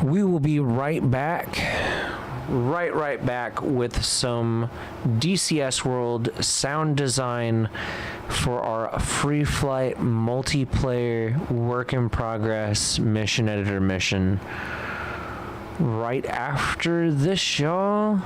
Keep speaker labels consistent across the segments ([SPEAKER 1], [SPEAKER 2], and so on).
[SPEAKER 1] We will be right back. Right back with some DCS World sound design for our FreeFlight multiplayer work in progress mission editor mission. Right after this, y'all.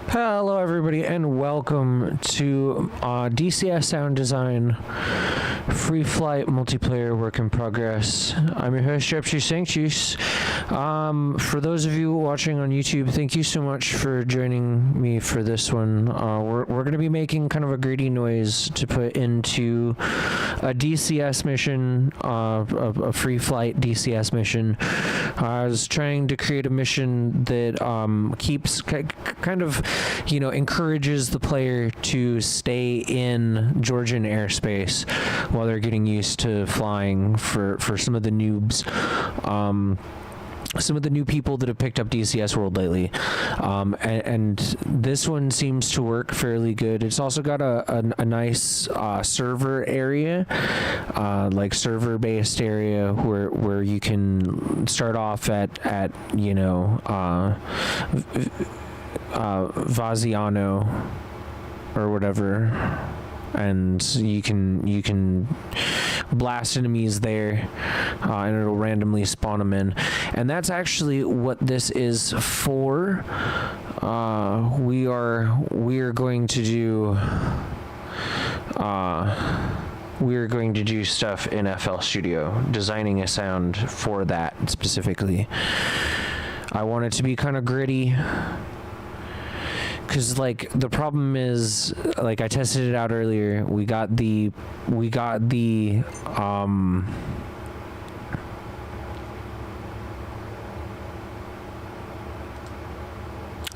[SPEAKER 1] Hello everybody and welcome to DCS Sound Design FreeFlight Multiplayer Work in Progress. I'm your host, Jepsy Sanctus. For those of you watching on YouTube, thank you so much for joining me for this one. We're going to be making kind of a gritty noise to put into a DCS mission, a FreeFlight DCS mission. I was trying to create a mission that keeps kind of, you know, encourages the player to stay in Georgian airspace while they're getting used to flying for some of the noobs. Some of the new people that have picked up DCS World lately. And this one seems to work fairly good. It's also got a nice server area, like server-based area where you can start off at you know, Vaziano or whatever, and you can blast enemies there, and it'll randomly spawn them in. And that's actually what this is for. We are going to do stuff in FL Studio, designing a sound for that specifically. I want it to be kind of gritty, because like the problem is, like, I tested it out earlier. We got the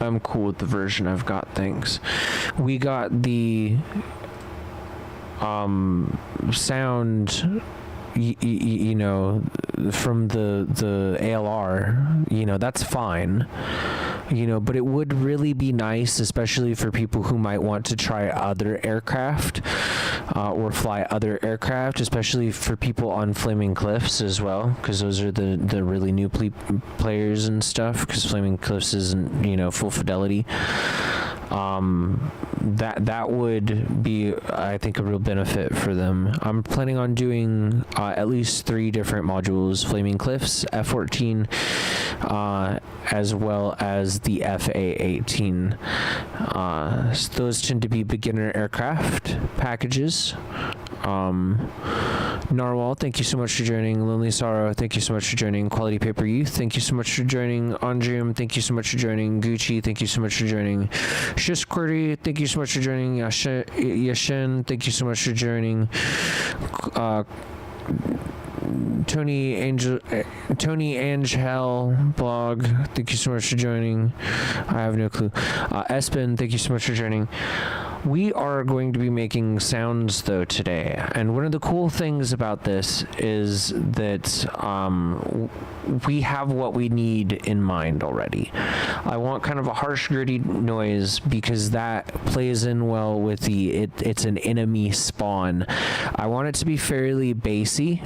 [SPEAKER 1] I'm cool with the version I've got, thanks. We got the sound, you know, from the ALR, you know, that's fine. You know, but it would really be nice, especially for people who might want to try other aircraft or fly other aircraft, especially for people on Flaming Cliffs as well, because those are the really new players and stuff, because Flaming Cliffs isn't, you know, full fidelity. That would be, I think, a real benefit for them. I'm planning on doing at least 3 different modules: Flaming Cliffs, F-14, as well as the FA-18. So those tend to be beginner aircraft packages. Narwhal, thank you so much for joining. Lonely Sorrow, thank you so much for joining. Quality Paper Youth, thank you so much for joining. Andrium, thank you so much for joining. Gucci, thank you so much for joining. Shishquery, thank you so much for joining. Yashin, thank you so much for joining. Tony Angel blog, thank you so much for joining. I have no clue. Espen, thank you so much for joining. We are going to be making sounds though today, and one of the cool things about this is that we have what we need in mind already. I want kind of a harsh, gritty noise because that plays in well with it's an enemy spawn. I want it to be fairly bassy.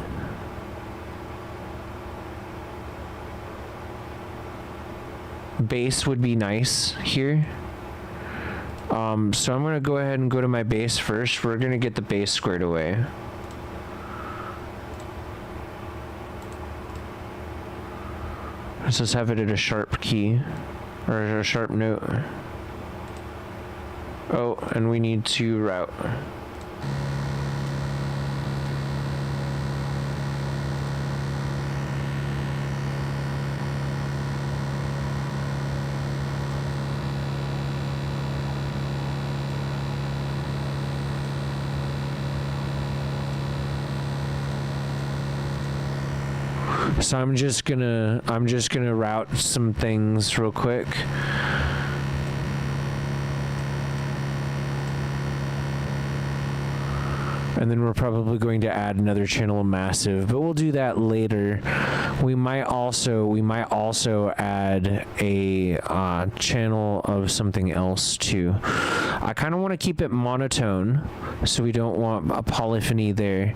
[SPEAKER 1] Bass would be nice here. So I'm going to go ahead and go to my bass first. We're going to get the bass squared away. Let's just have it at a sharp key, or a sharp note. Oh, and we need to route. So I'm just gonna route some things real quick. And then we're probably going to add another channel of massive, but we'll do that later. We might also add a channel of something else too. I kind of want to keep it monotone, so we don't want a polyphony there.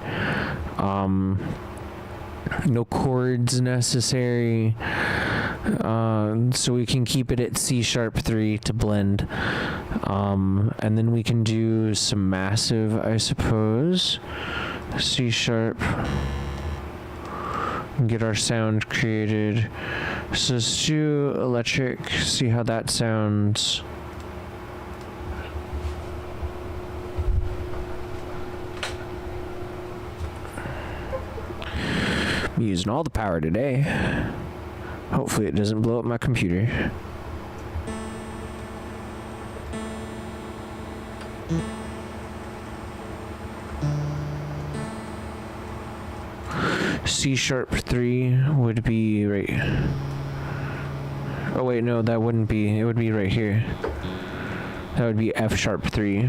[SPEAKER 1] No chords necessary, so we can keep it at C#3 to blend, and then we can do some massive, I suppose. C#, and get our sound created. So let's do electric, see how that sounds. I'm using all the power today. Hopefully it doesn't blow up my computer. C#3 would be right. Oh wait, no, that wouldn't be. It would be right here. That would be F#3.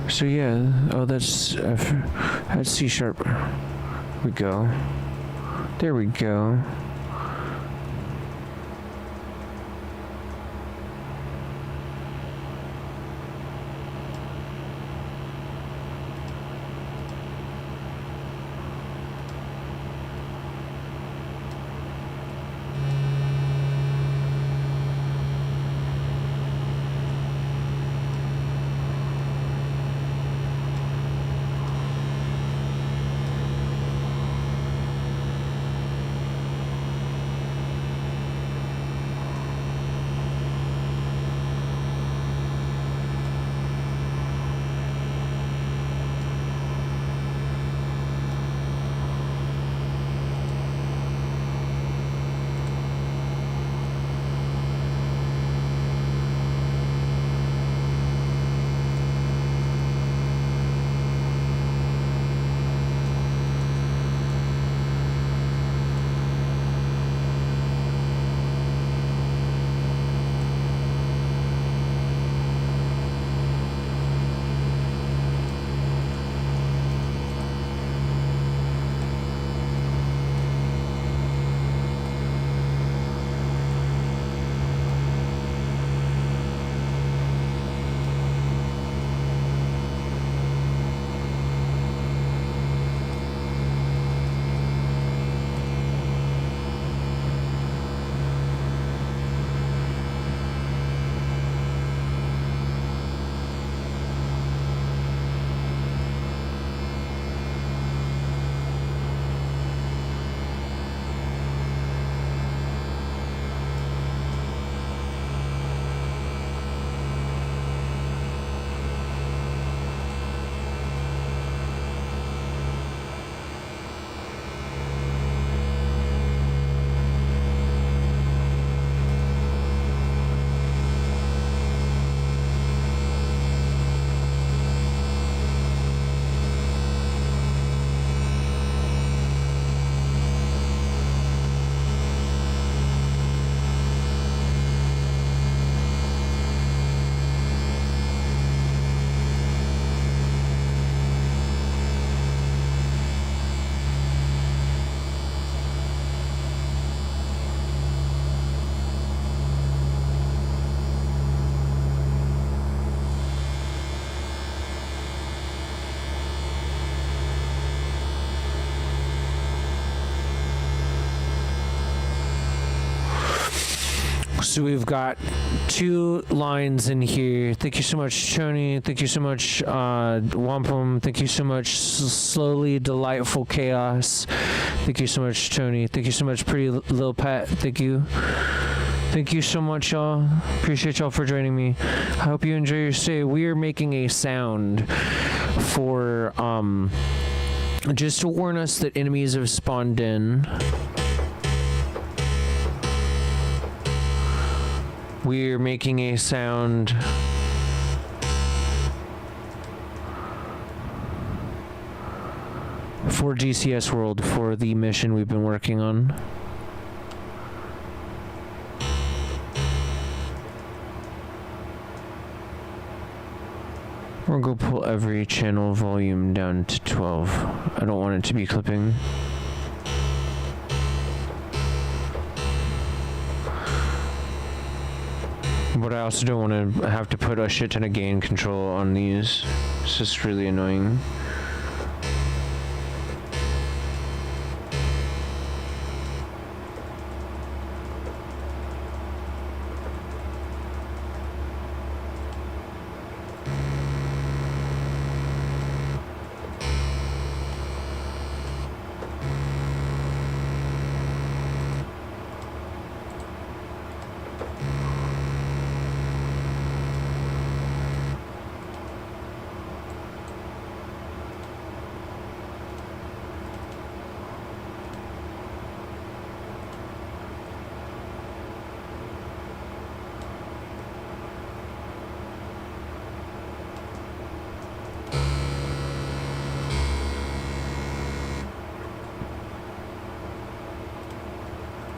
[SPEAKER 1] So yeah, oh that's C#. We go. There we go. So we've got 2 lines in here. Thank you so much, Tony. Thank you so much, Wampum. Thank you so much, Slowly Delightful Chaos. Thank you so much, Tony. Thank you so much, Pretty Little Pet. Thank you. Thank you so much, y'all. Appreciate y'all for joining me. I hope you enjoy your stay. We are making a sound for, just to warn us that enemies have spawned in. We're making a sound for DCS World for the mission we've been working on. We're gonna go pull every channel volume down to 12. I don't want it to be clipping. But I also don't want to have to put a shit ton of gain control on these. It's just really annoying.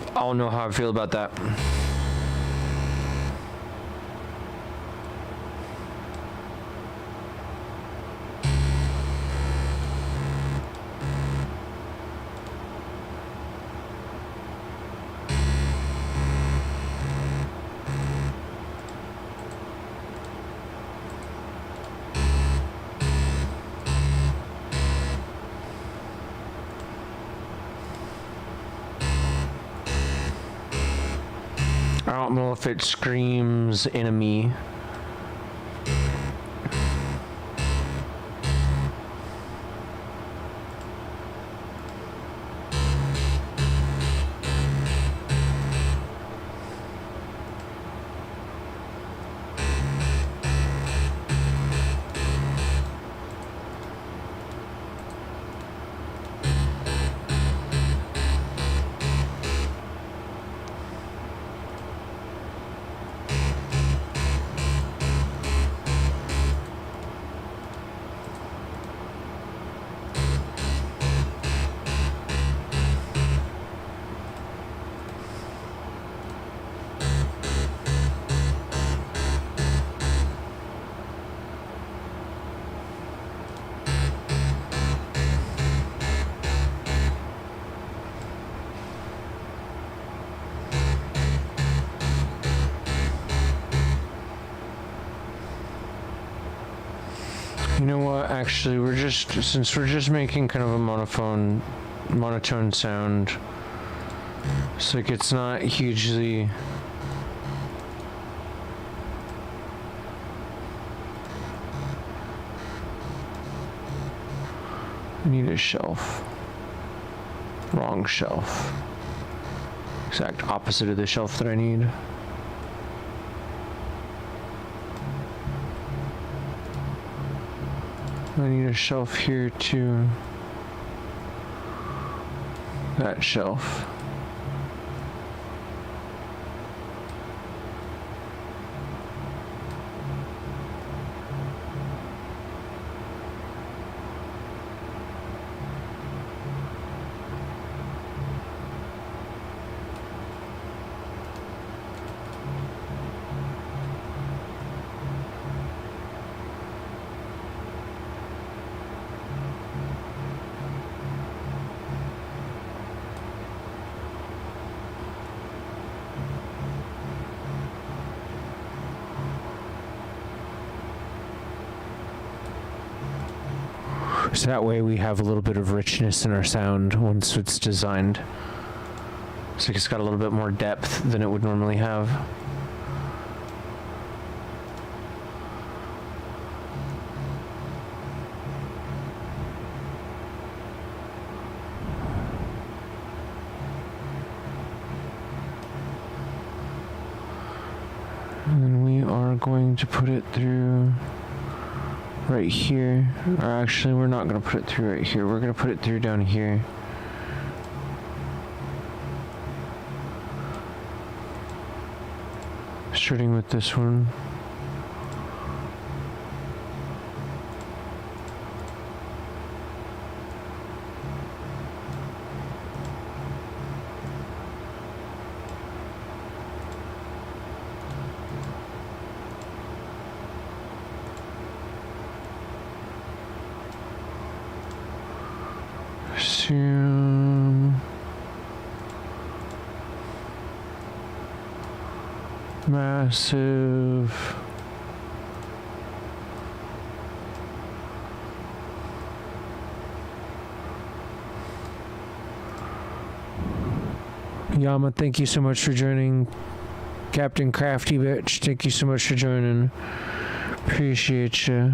[SPEAKER 1] I don't know how I feel about that. I don't know if it screams enemy. You know what, actually, since we're just making kind of a monotone sound, it's like it's not hugely... I need a shelf. Wrong shelf. Exact opposite of the shelf that I need. I need a shelf here too. That shelf. So that way we have a little bit of richness in our sound once it's designed. So it's got a little bit more depth than it would normally have. going to put it through right here. Or actually, we're not going to put it through right here. We're going to put it through down here. Starting with this one. Massive. Yama, thank you so much for joining. Captain Crafty Bitch, thank you so much for joining. Appreciate you.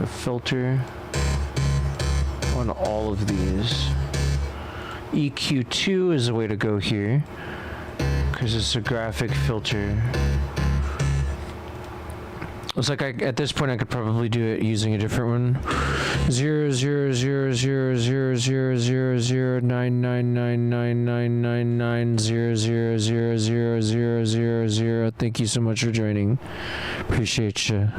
[SPEAKER 1] Filter on all of these. EQ2 is the way to go here because it's a graphic filter. Looks like at this point I could probably do it using a different one. 00000009999999900000000. Thank you so much for joining. Appreciate you.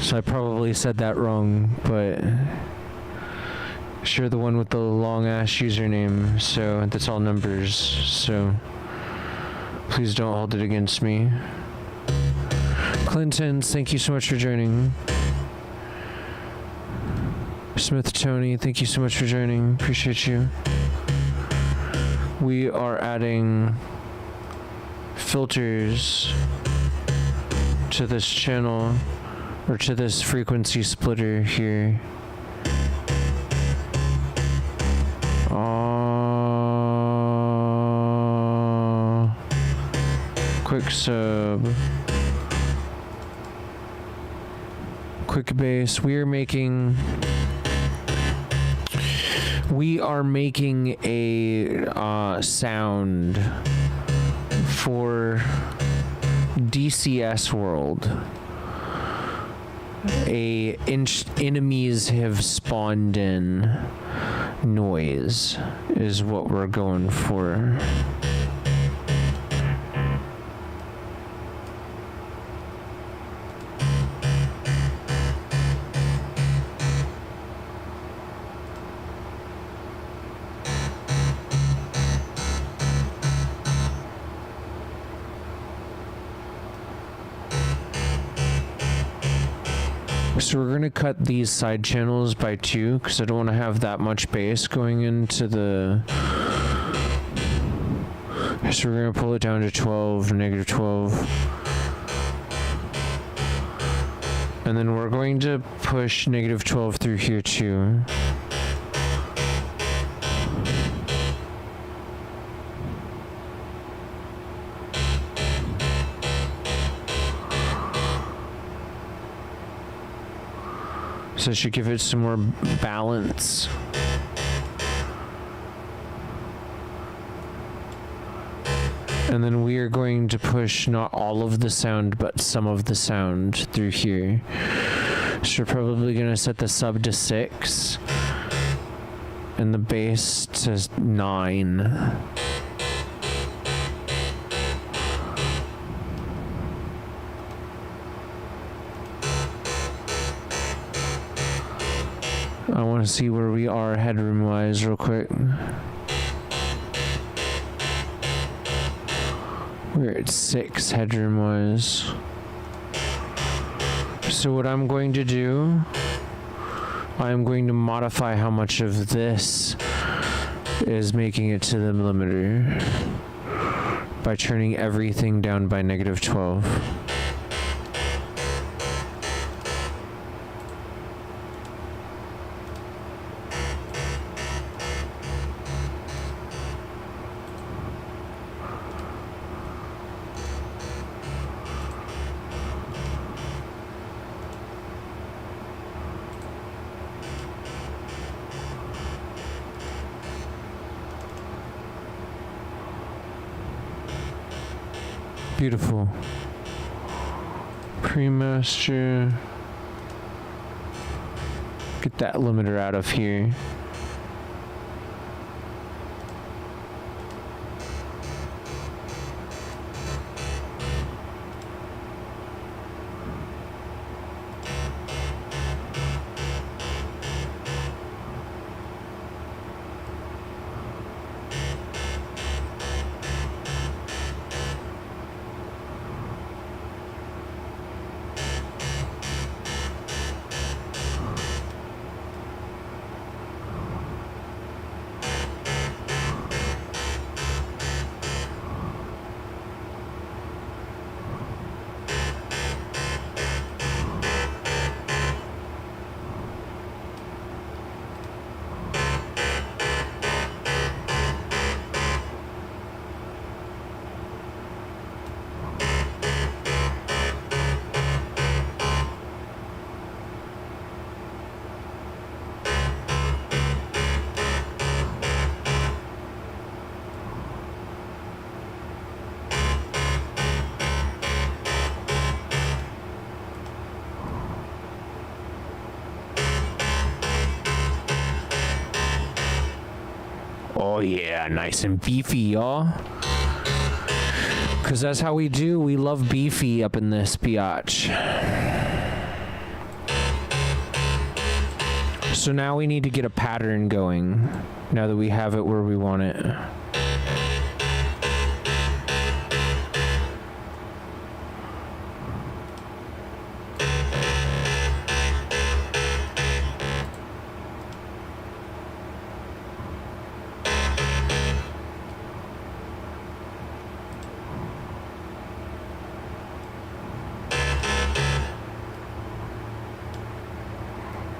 [SPEAKER 1] So I probably said that wrong, but sure, the one with the long ass username, so that's all numbers, so please don't hold it against me. Clintons, thank you so much for joining. Smith Tony, thank you so much for joining. Appreciate you. We are adding filters to this channel, or to this frequency splitter here. Quick sub. Quick bass. We are making a sound for DCS world. Enemies have spawned in noise is what we're going for. So we're going to cut these side channels by 2 because I don't want to have that much bass going into the... So we're going to pull it down to 12, negative 12. And then we're going to push negative 12 through here too. So it should give it some more balance. And then we are going to push not all of the sound, but some of the sound through here. So we're probably going to set the sub to 6 and the bass to 9. I want to see where we are headroom wise real quick. We're at 6 headroom wise. So what I'm going to do, I'm going to modify how much of this is making it to the limiter by turning everything down by negative 12. Beautiful. Premaster. Get that limiter out of here. Oh yeah, nice and beefy, y'all. Cause that's how we do. We love beefy up in this biatch. So now we need to get a pattern going. Now that we have it where we want it.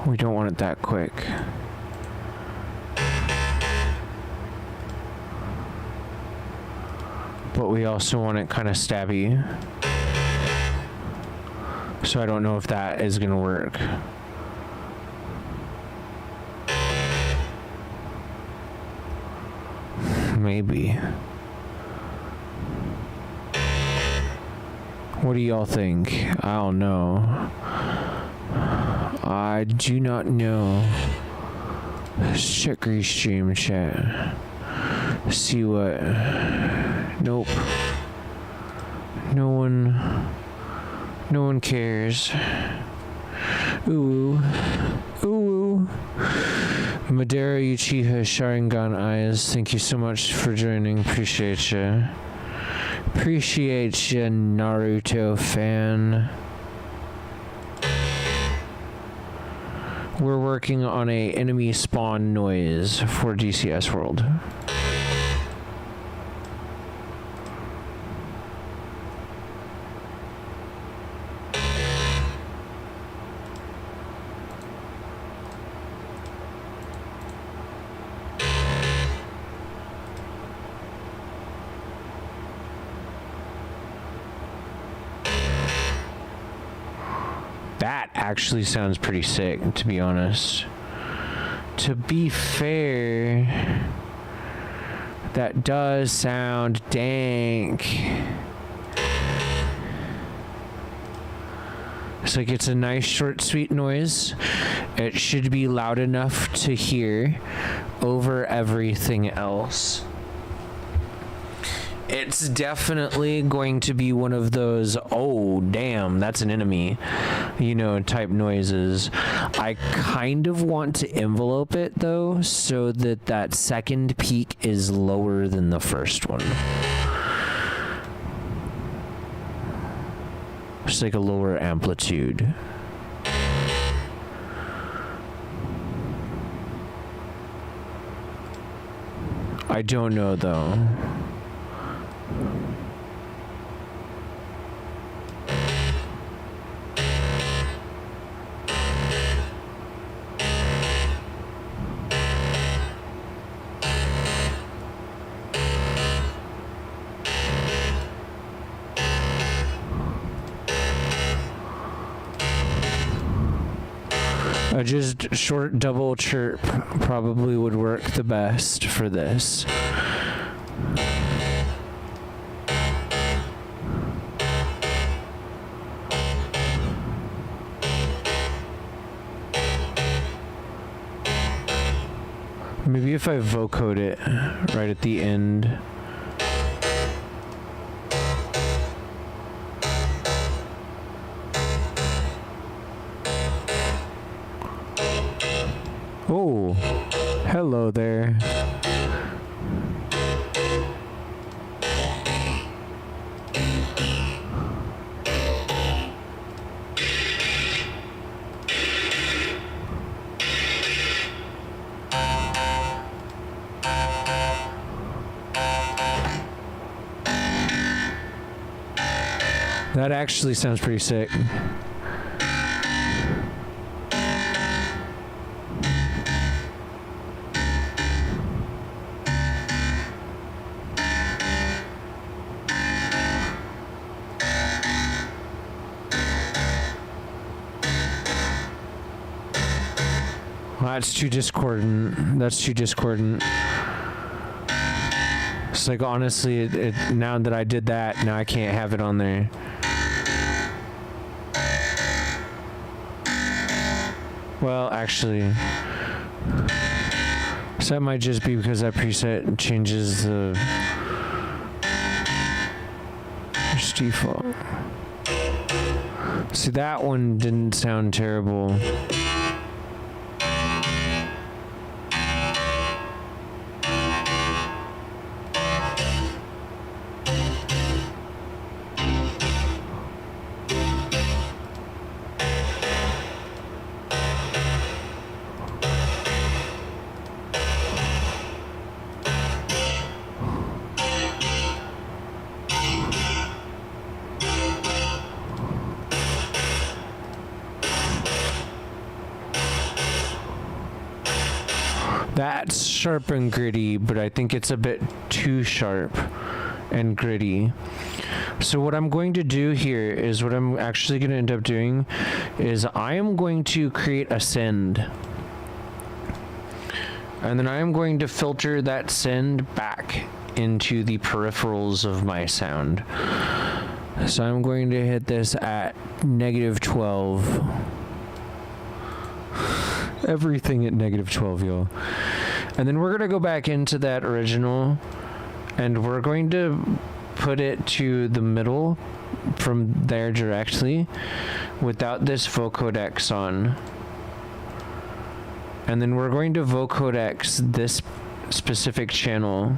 [SPEAKER 1] We don't want it that quick. But we also want it kind of stabby. So I don't know if that is gonna work. Maybe. What do y'all think? I don't know. I do not know. Let's check restream chat. See what. Nope. No one cares. Ooh. Ooh. Madara Uchiha Sharingan Eyes, thank you so much for joining. Appreciate you. Appreciate you, Naruto fan. We're working on a enemy spawn noise for DCS World. That actually sounds pretty sick, to be honest. To be fair, that does sound dank. It's like it's a nice short sweet noise. It should be loud enough to hear over everything else. It's definitely going to be one of those, oh damn, that's an enemy, you know, type noises. I kind of want to envelope it though, so that that second peak is lower than the first one. Just like a lower amplitude. I don't know though. Just short double chirp probably would work the best for this. Maybe if I vocode it right at the end. Oh, hello there. That actually sounds pretty sick. That's too discordant. That's too discordant. It's like, honestly, now that I did that, now I can't have it on there. Well, actually, so that might just be because that preset changes the just default. See, that one didn't sound terrible. That's sharp and gritty, but I think it's a bit too sharp and gritty. So what I'm going to do here is, what I'm actually going to end up doing is I am going to create a send. And then I am going to filter that send back into the peripherals of my sound. So I'm going to hit this at -12. Everything at -12, y'all. And then we're going to go back into that original, and we're going to put it to the middle from there directly without this vocodex on. And then we're going to vocodex this specific channel.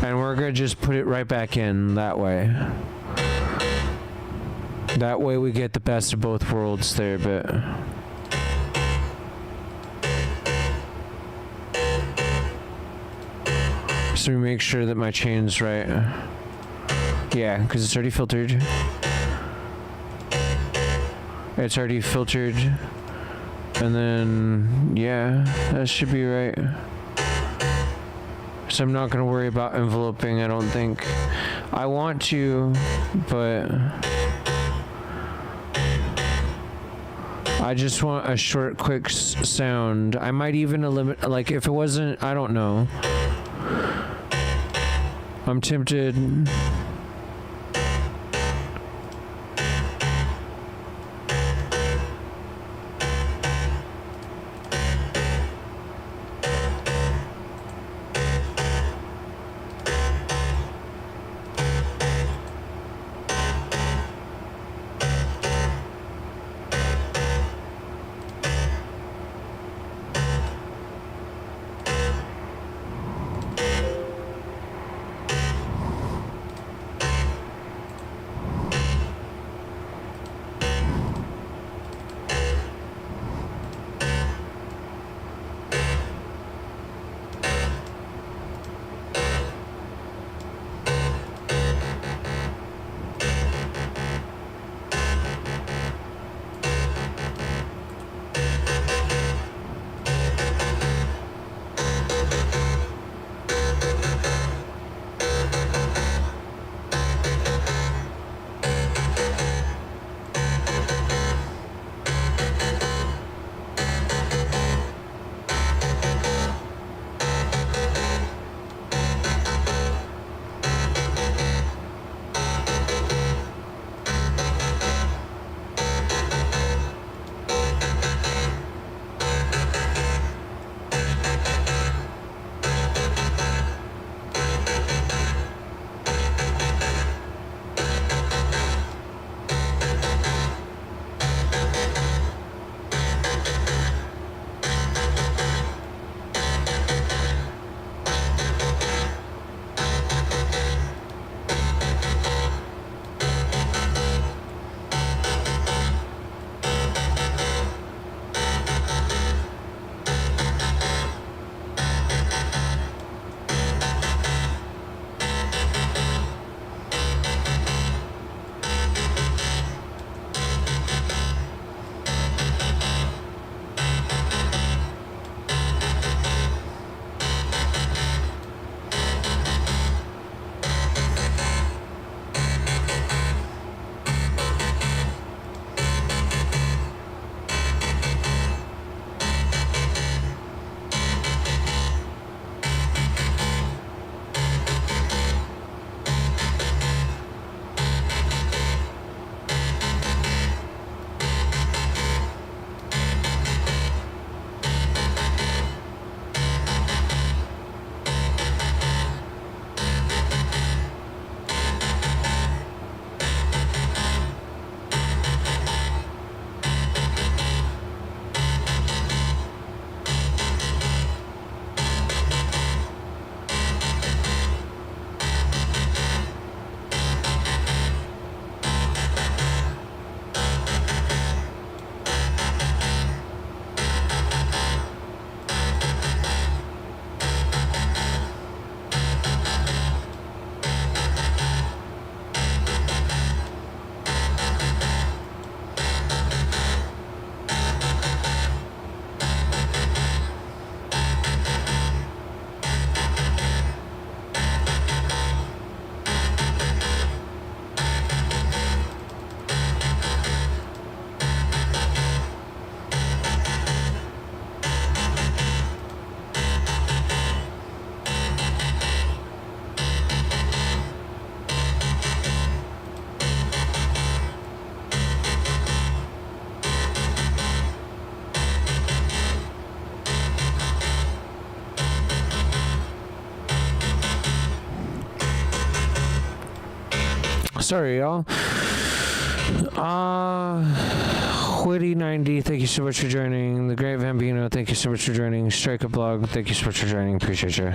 [SPEAKER 1] And we're gonna just put it right back in that way. That way we get the best of both worlds there, but... So we make sure that my chain's right. Yeah, because it's already filtered. It's already filtered. And then, yeah, that should be right. So I'm not going to worry about enveloping, I don't think. I want to, but I just want a short, quick sound. I might even eliminate, like, if it wasn't, I don't know. I'm tempted. Sorry, y'all. Witty90, thank you so much for joining. The Great Vampino, thank you so much for joining. Strike a Blog, thank you so much for joining. Appreciate you.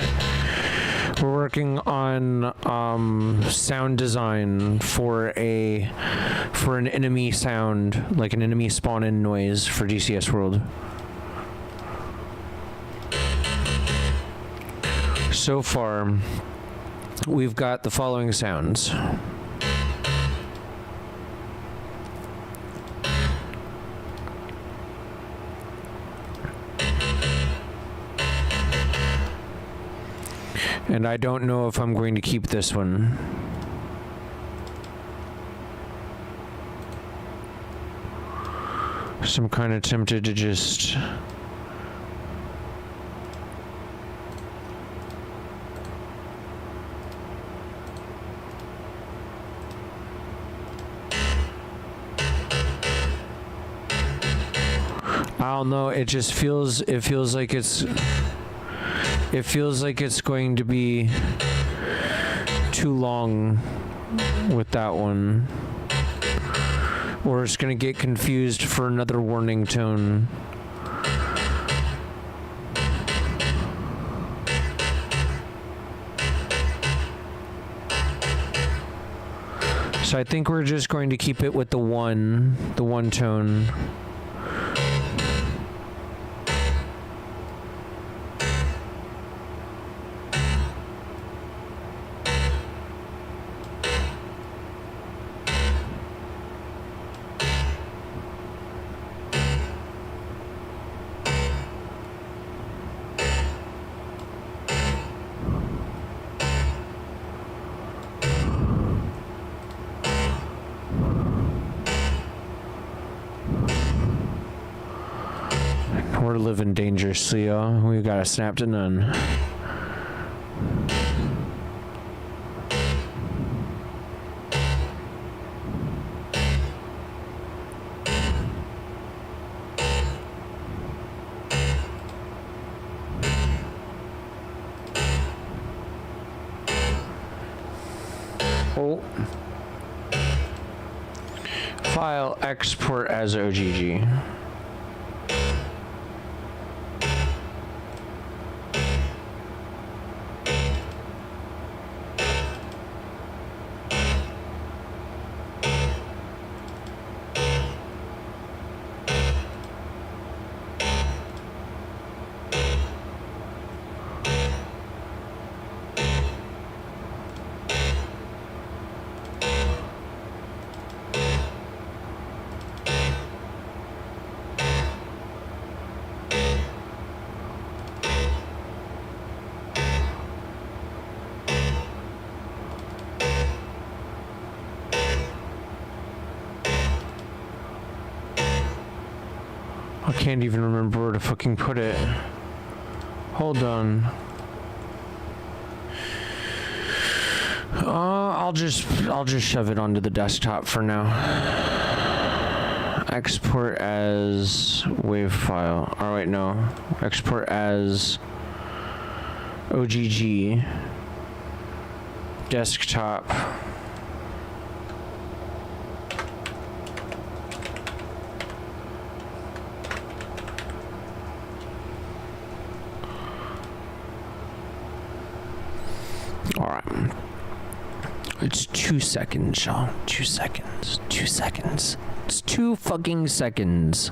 [SPEAKER 1] We're working on sound design for an enemy sound, like an enemy spawn-in noise for DCS World. So far, we've got the following sounds. And I don't know if I'm going to keep this one. So I'm kind of tempted to just... I don't know, it feels like it's going to be too long with that one. Or it's going to get confused for another warning tone. So I think we're just going to keep it with the one tone. We're living dangerously, y'all. We got a snap to none. Oh. File export as OGG. I can't even remember where to fucking put it. Hold on. I'll just shove it onto the desktop for now. Export as WAV file. Oh wait, no. Export as OGG. Desktop. Alright. It's 2 seconds, y'all. 2 seconds. 2 seconds. It's 2 fucking seconds.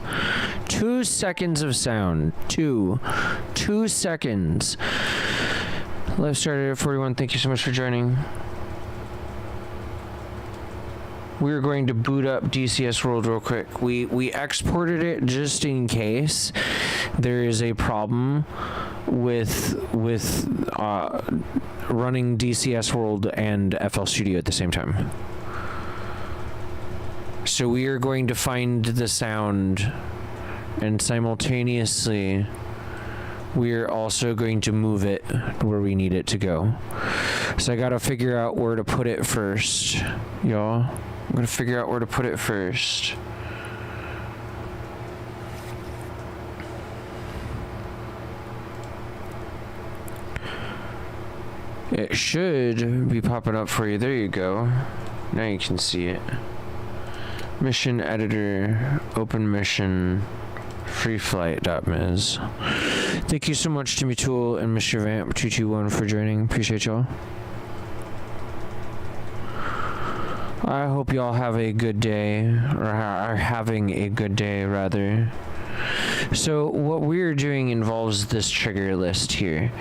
[SPEAKER 1] 2 seconds of sound. 2 seconds. Live started at 41. Thank you so much for joining. We're going to boot up DCS World real quick. We exported it just in case there is a problem with running DCS World and FL Studio at the same time. So we are going to find the sound, and simultaneously we are also going to move it where we need it to go. So I gotta figure out where to put it first, y'all. I'm gonna figure out where to put it first. It should be popping up for you. There you go. Now you can see it. Mission editor, open mission, FreeFlight.ms. Thank you so much, Timmy Tool and Mr. Vamp221 for joining. Appreciate y'all. I hope y'all have a good day, or are having a good day, rather. So what we're doing involves this trigger list here.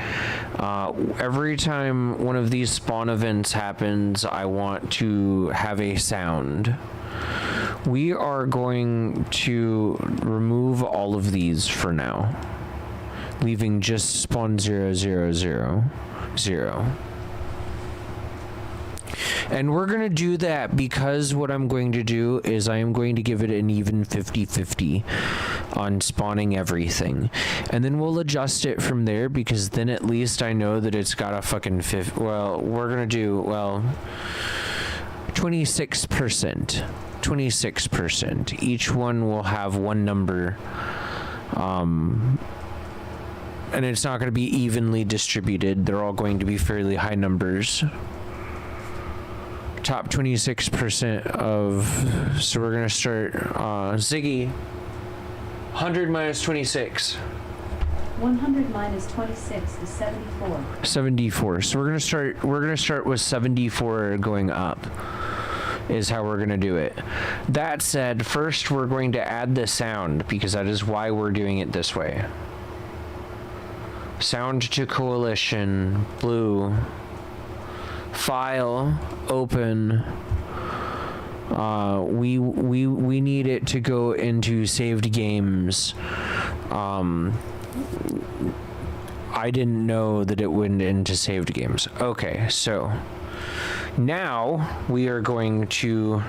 [SPEAKER 1] Every time one of these spawn events happens, I want to have a sound. We are going to remove all of these for now, leaving just spawn 0, 0, 0, 0. And we're going to do that because what I'm going to do is I am going to give it an even 50-50 on spawning everything. And then we'll adjust it from there, because then at least I know that it's got a fucking well, we're going to do, well, 26%. 26%. Each one will have one number. And it's not going to be evenly distributed. They're all going to be fairly high numbers. Top 26% of, so we're gonna start, Ziggy, 100 minus 26.
[SPEAKER 2] 100 minus 26 is 74.
[SPEAKER 1] 74. So we're gonna start with 74 going up, is how we're gonna do it. That said, first we're going to add the sound, because that is why we're doing it this way. Sound to coalition, blue. File, open. We need it to go into saved games. I didn't know that it went into saved games. Okay, so now we are going to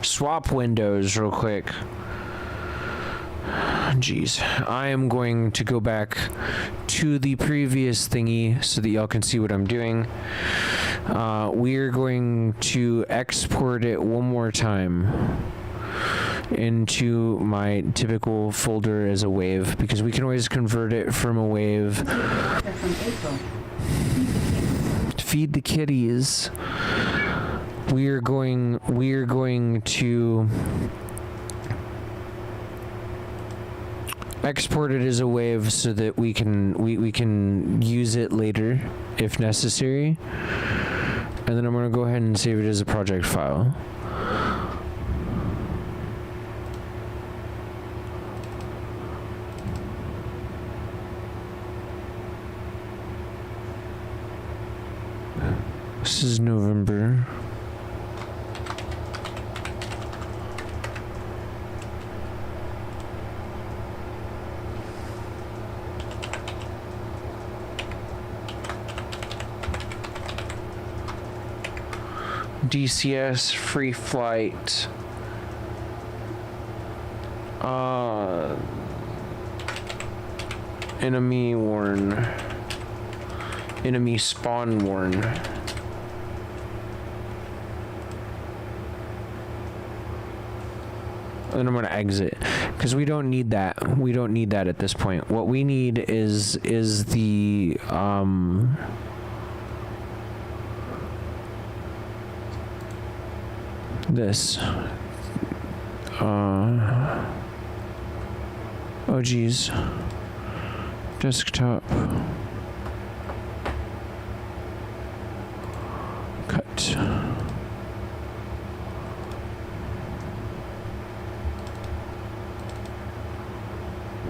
[SPEAKER 1] swap windows real quick. Jeez, I am going to go back to the previous thingy so that y'all can see what I'm doing. We are going to export it one more time into my typical folder as a wave, because we can always convert it from a wave. Feed the kitties. We are going to export it as a wave so that we can use it later if necessary. And then I'm going to go ahead and save it as a project file. This is November. DCS, FreeFlight, enemy warn, enemy spawn warn. And I'm gonna exit because we don't need that. We don't need that at this point. What we need is the this. Oh geez. Desktop. Cut.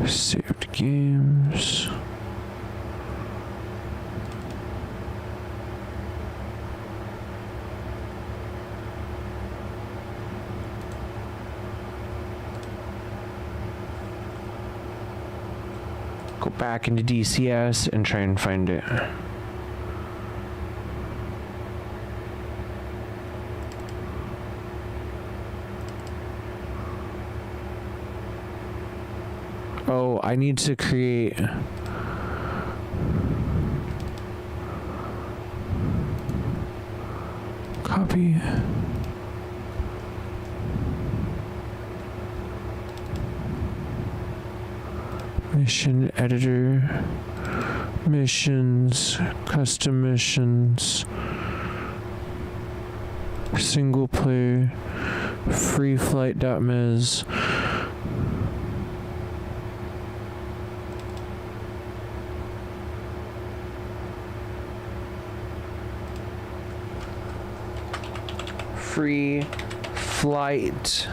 [SPEAKER 1] Saved games. Go back into DCS and try and find it. Oh, I need to create copy. Mission editor, missions, custom missions, Single player. FreeFlight.mez. FreeFlight.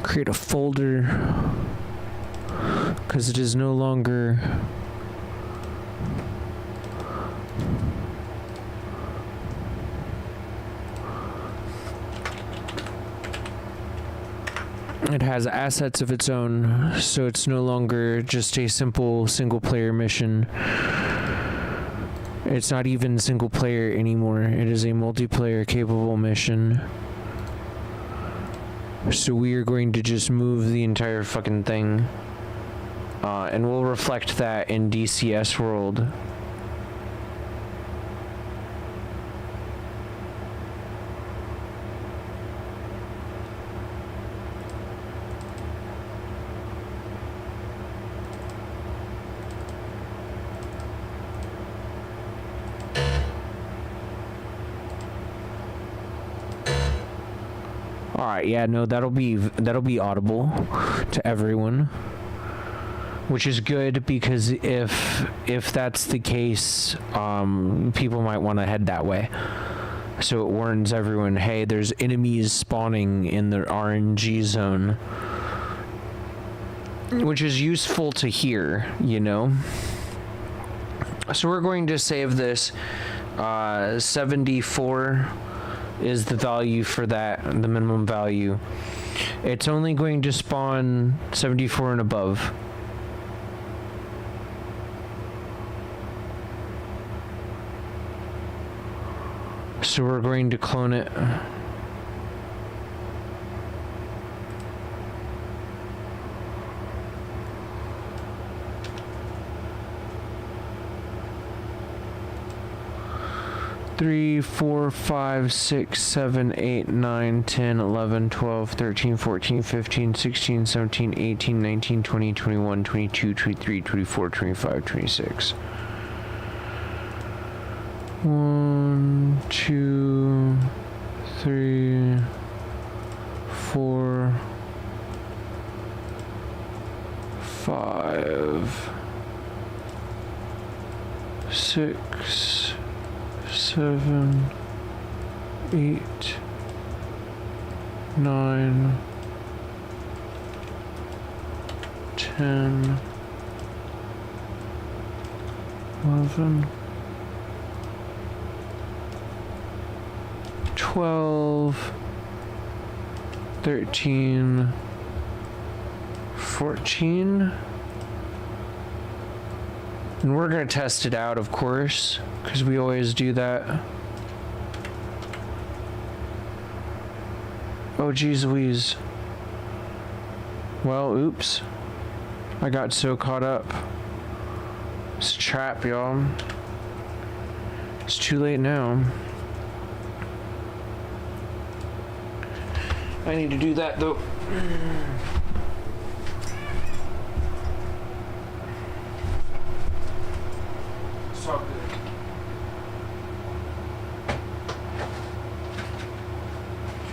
[SPEAKER 1] Create a folder because it is no longer it has assets of its own, so it's no longer just a simple single player mission. It's not even single player anymore. It is a multiplayer capable mission. So we are going to just move the entire fucking thing. And we'll reflect that in DCS world. Alright, yeah, no, that'll be audible to everyone. Which is good, because if that's the case, people might want to head that way. So it warns everyone, hey, there's enemies spawning in the RNG zone. Which is useful to hear, you know? So we're going to save this. 74 is the value for that, the minimum value. It's only going to spawn 74 and above. So we're going to clone it. Three, 4, 5, 6, 7, 8, 9, 10, 11, 12, 13, 14, 15, 16, 17, 18, 19, 20, 21, 22, 23, 24, 25, 26. 1, 2, 3, 4, 5, 6, 7, 8, 9, 10, 11, 12, 13, 14. And we're going to test it out, of course, because we always do that. Oh, geez Louise. Well, oops. I got so caught up. It's a trap, y'all. It's too late now. I need to do that, though. It's all good.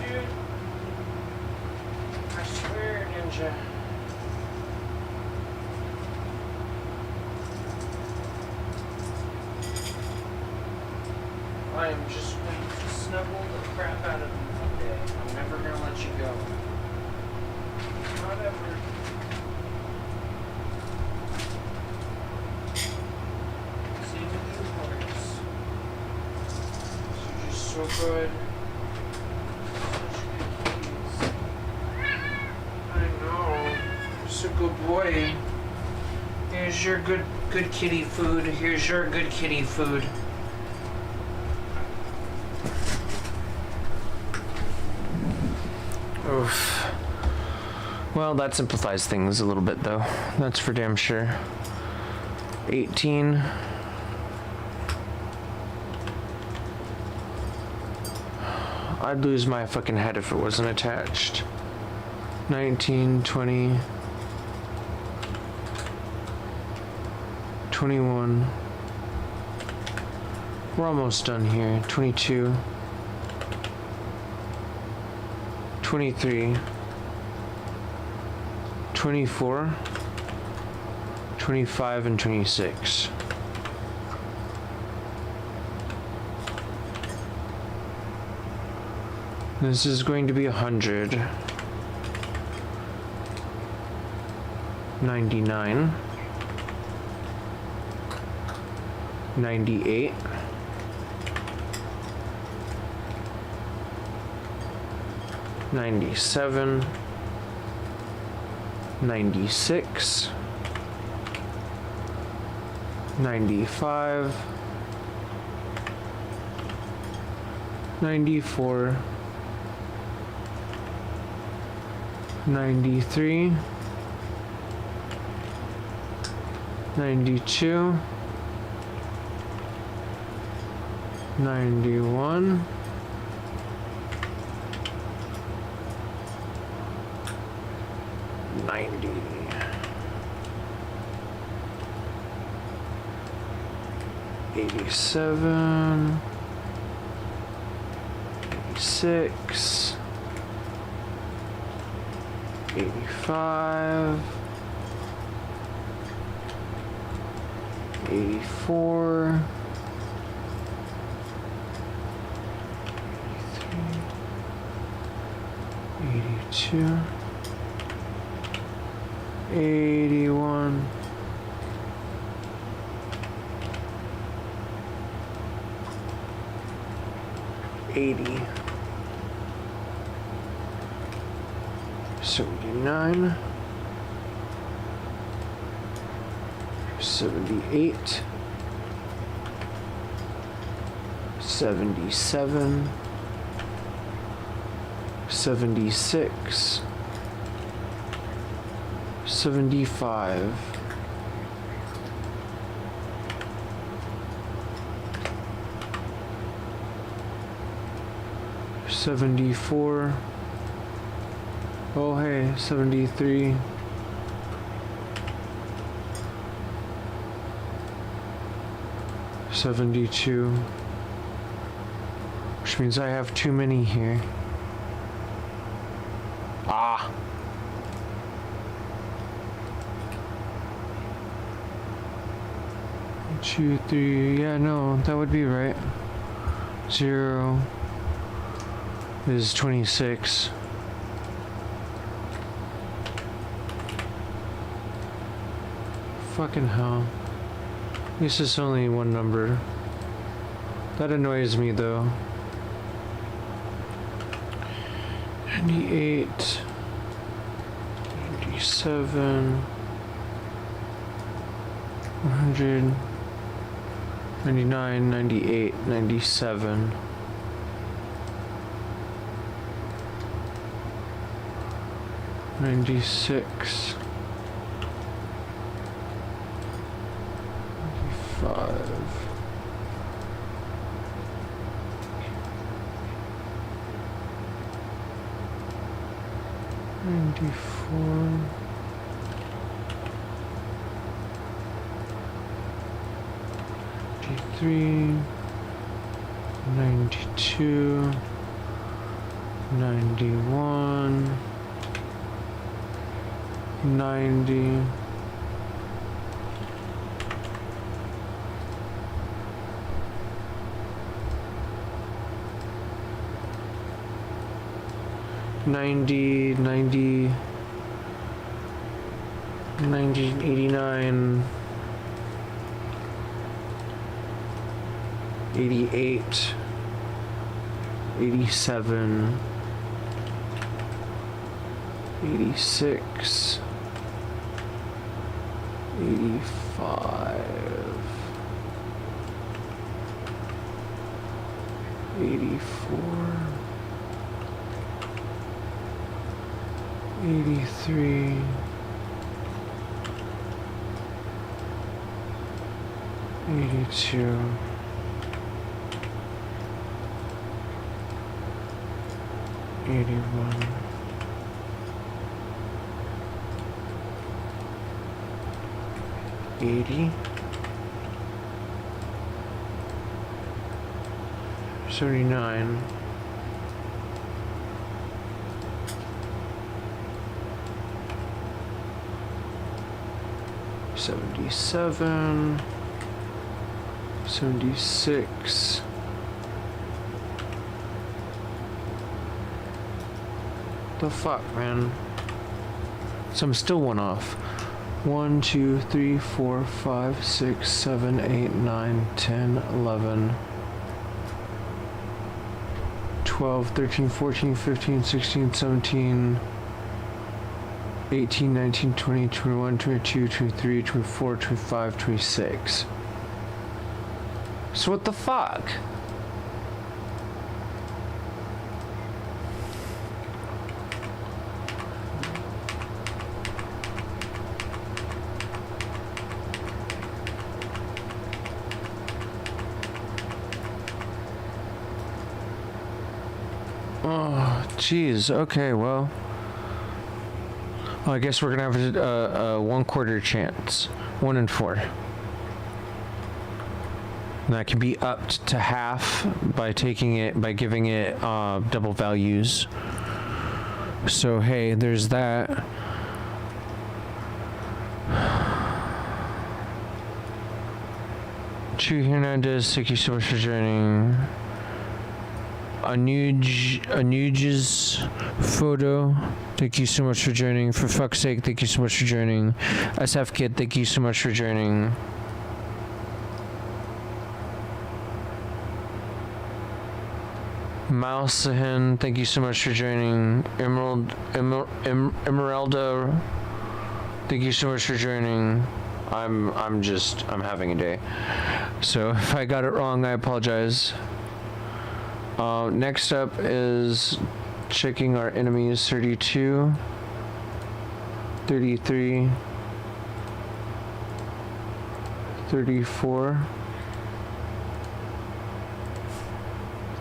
[SPEAKER 1] Dude, I swear, Ninja. I am just going to snuggle the crap out of you today. I'm never going to let you go. Not ever. See the new parts. You're just so good. Such good kitties. I know. You're such a good boy. Here's your good kitty food. Here's your good kitty food. Oof. Well, that simplifies things a little bit, though. That's for damn sure. 18. I'd lose my fucking head if it wasn't attached. 19, 20, 21, We're almost done here. 22, 23, 24, 25, and 26. This is going to be 100. 99. 98. 97. 96. 95. 94. 93. 92. 91. 90. 87. 86. 85. 84. 82, 81, 80, 79, 78, 77, 76, 75, 74, oh hey, 73, 72, which means I have too many here. Ah. Two, three, yeah, no, that would be right. 0 is 26. Fucking hell. At least it's only one number. That annoys me though. 98, 97, 100, 99, 98, 97, 96, 95, 94, 93, 92, 91, 90, 90, 90, 89, 88, 87, 86, 85, 84, 83, 82, 81, 80, 79. 77. 76. The fuck, man? So I'm still one off. 1, 2, 3, 4, 5, 6, 7, 8, 9, 10, 11, 12, 13, 14, 15, 16, 17, 18, 19, 20, 21, 22, 23, 24, 25, 26. So what the fuck? Oh, jeez. Okay, well, I guess we're gonna have a 1/4 chance. 1 in 4. And that can be upped to half by giving it double values. So hey, there's that. Chu Hernandez, thank you so much for joining. Anuja's photo, thank you so much for joining. For fuck's sake, thank you so much for joining. SF Kid, thank you so much for joining. Mousahin, thank you so much for joining. Emeralda, thank you so much for joining. I'm having a day. So if I got it wrong, I apologize. Next up is checking our enemies. 32, 33, 34,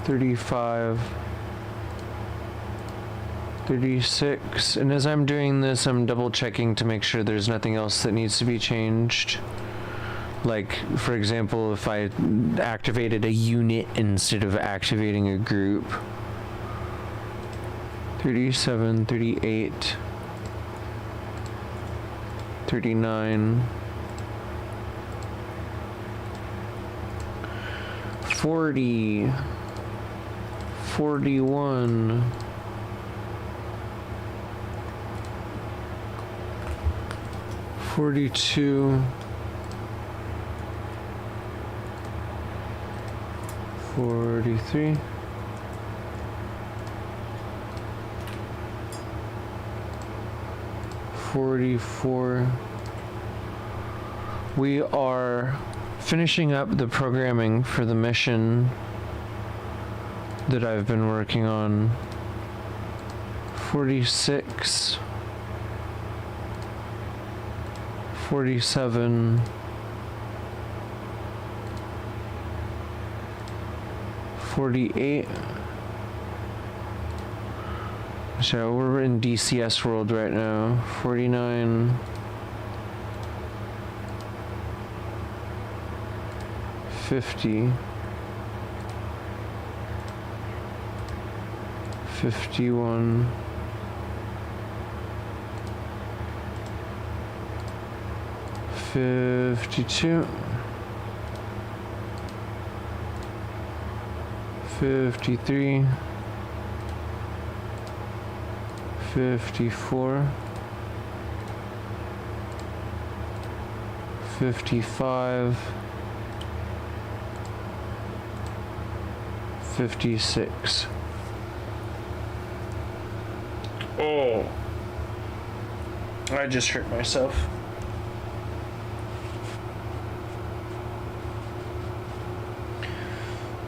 [SPEAKER 1] 35, 36, and as I'm doing this, I'm double checking to make sure there's nothing else that needs to be changed. Like, for example, if I activated a unit instead of activating a group. 37, 38, 39, 40, 41, 42, 43, 44. We are finishing up the programming for the mission that I've been working on. 46, 47, 48. So we're in DCS world right now. 49, 50, 51, 52, 53, 54, 55, 56. Oh, I just hurt myself.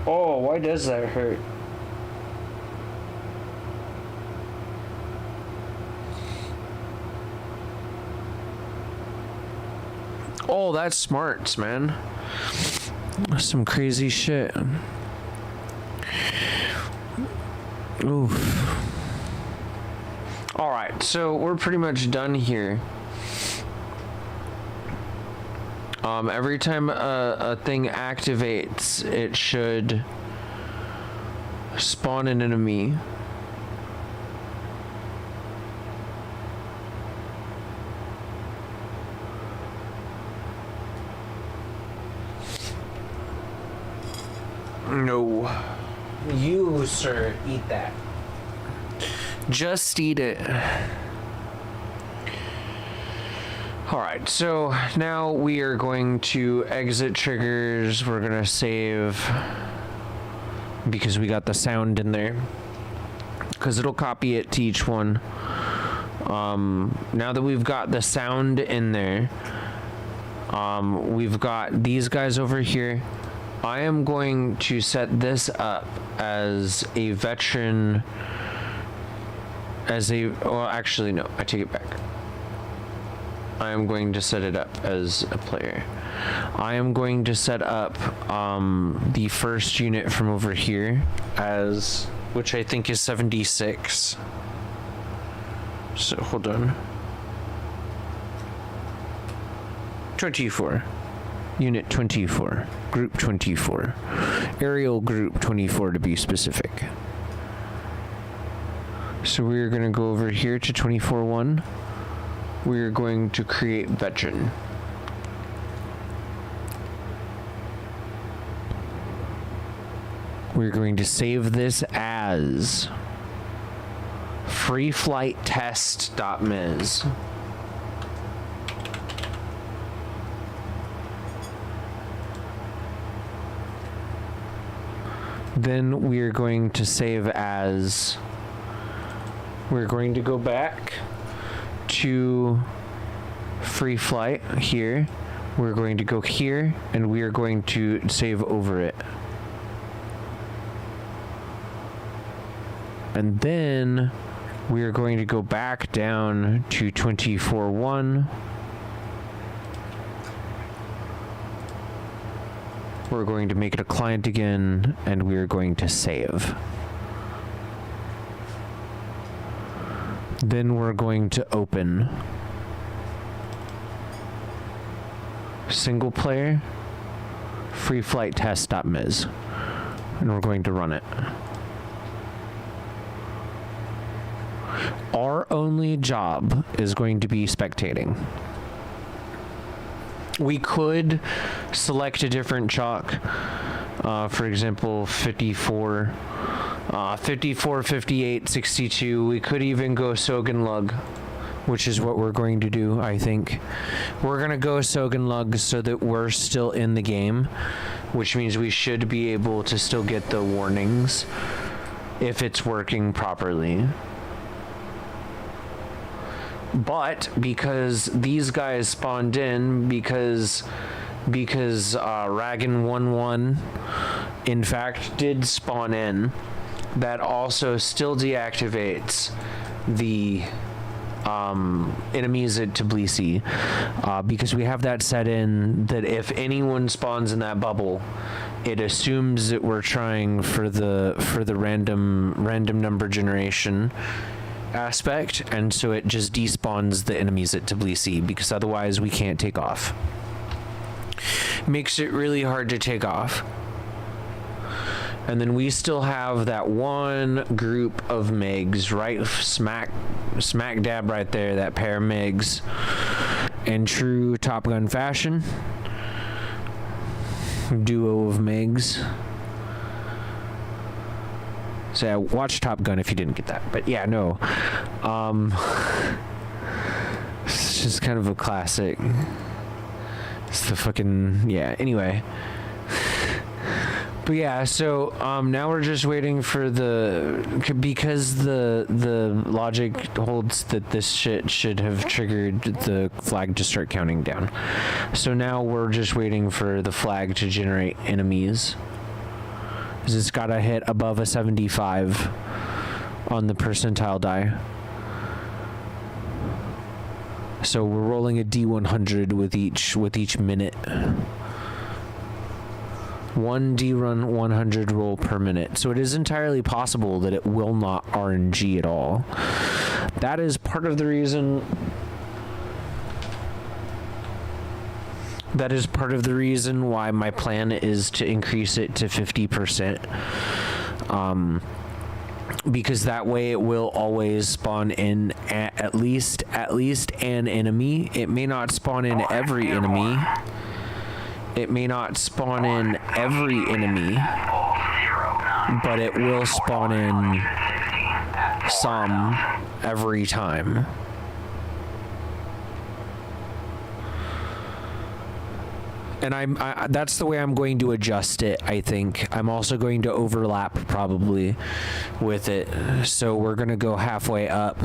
[SPEAKER 1] Oh, why does that hurt? Oh, that's smarts, man. Some crazy shit. Oof. Alright, so we're pretty much done here. Every time a thing activates, it should Spawn an enemy. No. You, sir, eat that. Just eat it. Alright, so now we are going to exit triggers. We're gonna save because we got the sound in there. Because it'll copy it to each one. Now that we've got the sound in there, we've got these guys over here. I am going to set this up as a veteran, well, actually, no, I take it back. I am going to set it up as a player. I am going to set up the first unit from over here as, which I think is 76. So, hold on. 24. Unit 24, Group 24, Aerial Group 24 to be specific. So we're going to go over here to 24-1. We're going to create veteran. We're going to save this as FreeFlight test.ms. Then we're going to save as, we're going to go back to FreeFlight here. We're going to go here and we are going to save over it. And then we are going to go back down to 24.1. We're going to make it a client again, and we're going to save. Then we're going to open single player FreeFlight test.ms, and we're going to run it. Our only job is going to be spectating. We could select a different chalk, for example, 54, 54, 58, 62. We could even go Sogenlug, which is what we're going to do, I think. We're going to go Sogenlug so that we're still in the game, which means we should be able to still get the warnings if it's working properly. But because these guys spawned in, because Ragan 1-1 in fact did spawn in, that also still deactivates the enemies at Tbilisi, because we have that set in that if anyone spawns in that bubble, it assumes that we're trying for the random number generation aspect, and so it just despawns the enemies at Tbilisi, because otherwise we can't take off. Makes it really hard to take off. And then we still have that one group of MiGs right smack dab right there, that pair of MiGs, in true Top Gun fashion. Duo of MiGs. So yeah, watch Top Gun if you didn't get that. But yeah, no. It's just kind of a classic. It's the fucking, yeah, anyway. But yeah, so now we're just waiting for because the logic holds that this shit should have triggered the flag to start counting down. So now we're just waiting for the flag to generate enemies. It's got to hit above a 75 on the percentile die. So we're rolling a D100 with each minute. One D-run 100 roll per minute. So it is entirely possible that it will not RNG at all. That is part of the reason... That is part of the reason why my plan is to increase it to 50%. Because that way it will always spawn in at least an enemy. It may not spawn in every enemy. It may not spawn in every enemy, but it will spawn in some every time. And that's the way I'm going to adjust it, I think. I'm also going to overlap probably with it. So we're going to go halfway up.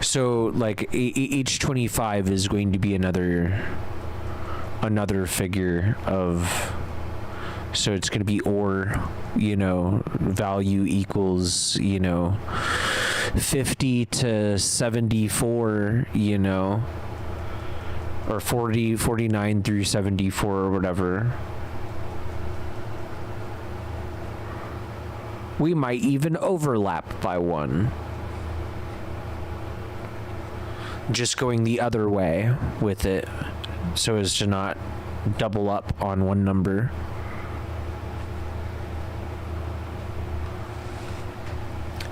[SPEAKER 1] So like each 25 is going to be another figure of, so it's going to be or, you know, value equals, you know, 50 to 74, you know, or 49 through 74 or whatever. We might even overlap by one. Just going the other way with it so as to not double up on one number.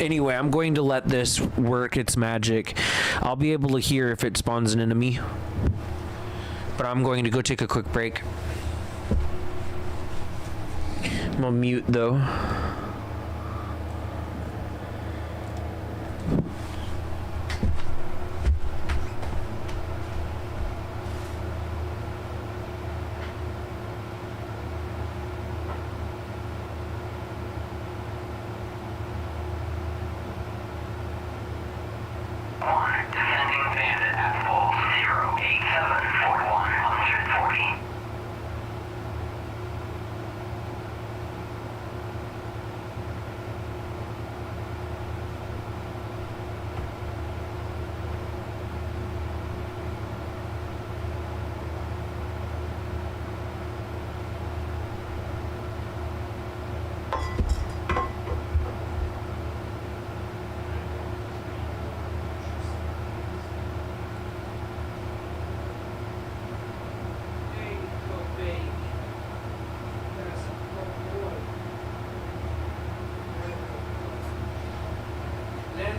[SPEAKER 1] Anyway, I'm going to let this work its magic. I'll be able to hear if it spawns an enemy. But I'm going to go take a quick break. I'm on mute though.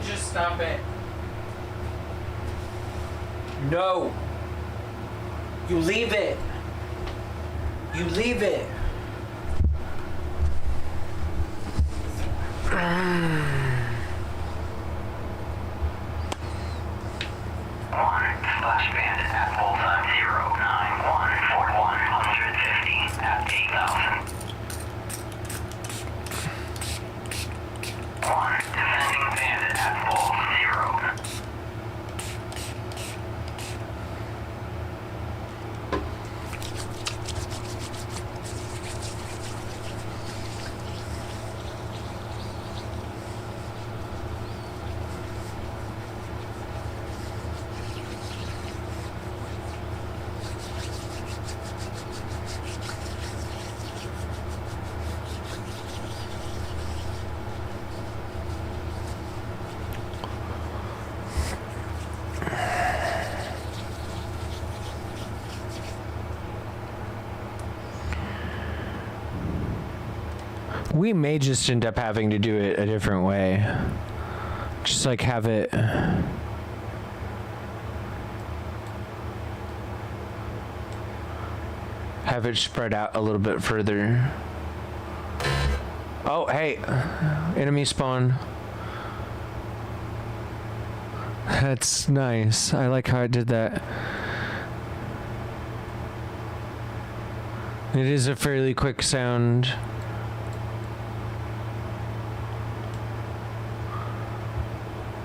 [SPEAKER 1] Just stop it. No. You leave it. You leave it.
[SPEAKER 3] Splash Bandit at full time 09141 150 at 8,000. Defending Bandit at full 0.
[SPEAKER 1] We may just end up having to do it a different way. Just like have it... have it spread out a little bit further. Oh, hey. Enemy spawn. That's nice. I like how I did that. It is a fairly quick sound.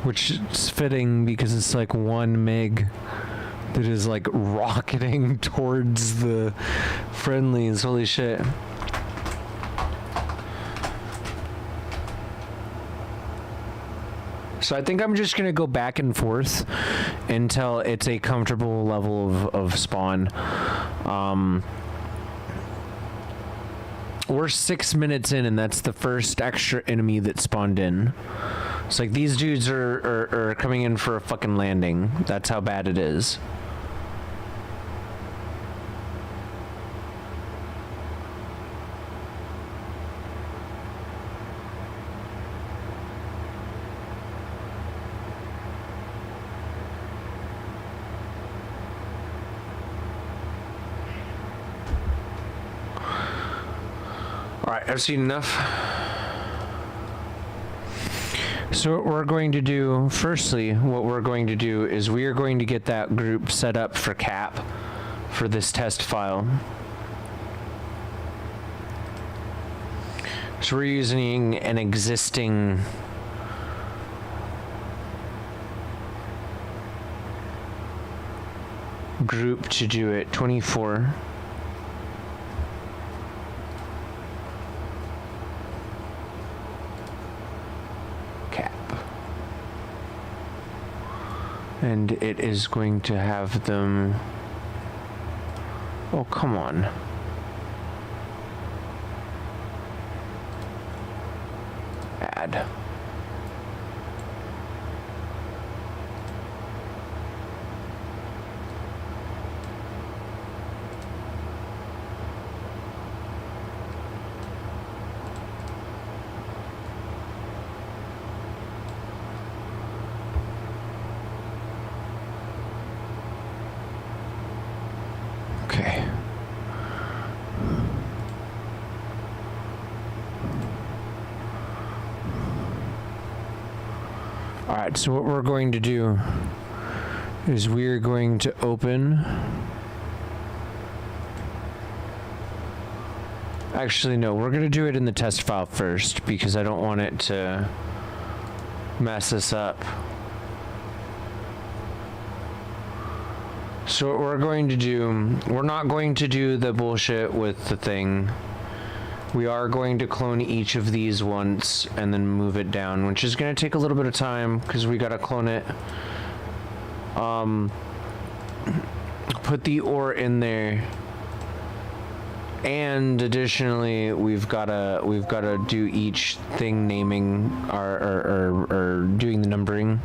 [SPEAKER 1] Which is fitting because it's like 1 meg that is like rocketing towards the friendlies. Holy shit. So I think I'm just gonna go back and forth until it's a comfortable level of spawn. We're 6 minutes in and that's the first extra enemy that spawned in. It's like these dudes are coming in for a fucking landing. That's how bad it is. Alright, I've seen enough. So what we're going to do, firstly, what we're going to do is we are going to get that group set up for cap for this test file. So we're using an existing group to do it, 24. And it is going to have them... Oh, come on. Add. Okay. All right, so what we're going to do is we're going to open... Actually, no, we're going to do it in the test file first because I don't want it to mess us up. So what we're going to do, we're not going to do the bullshit with the thing. We are going to clone each of these once and then move it down, which is going to take a little bit of time because we got to clone it. Put the ore in there. And additionally, we've got to do each thing naming or doing the numbering.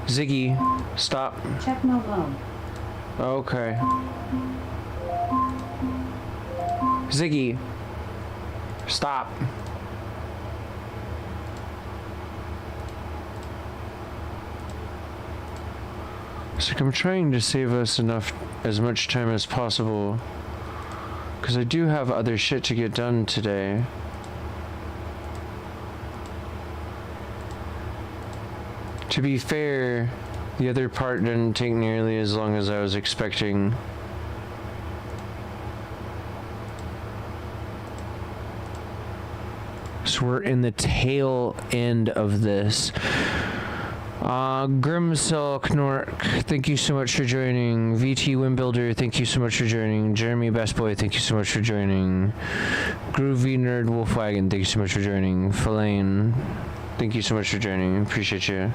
[SPEAKER 1] Ziggy, stop.
[SPEAKER 2] Check no low.
[SPEAKER 1] Okay. Ziggy, stop. So I'm trying to save us as much time as possible, because I do have other shit to get done today. To be fair, the other part didn't take nearly as long as I was expecting. So we're in the tail end of this. Grimcell Knork, thank you so much for joining. VT Wimbuilder, thank you so much for joining. Jeremy Bestboy, thank you so much for joining. Groovy Nerd Wolfwagon, thank you so much for joining. Falane, thank you so much for joining. Appreciate you.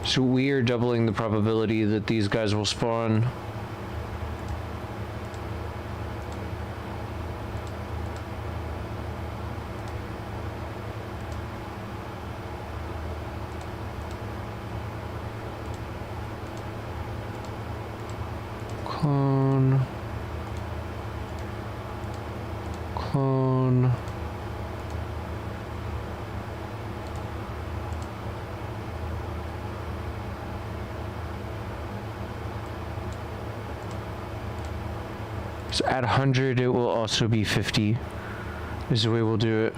[SPEAKER 1] So we are doubling the probability that these guys will spawn. Clone. Clone. So at 100, it will also be 50, is the way we'll do it.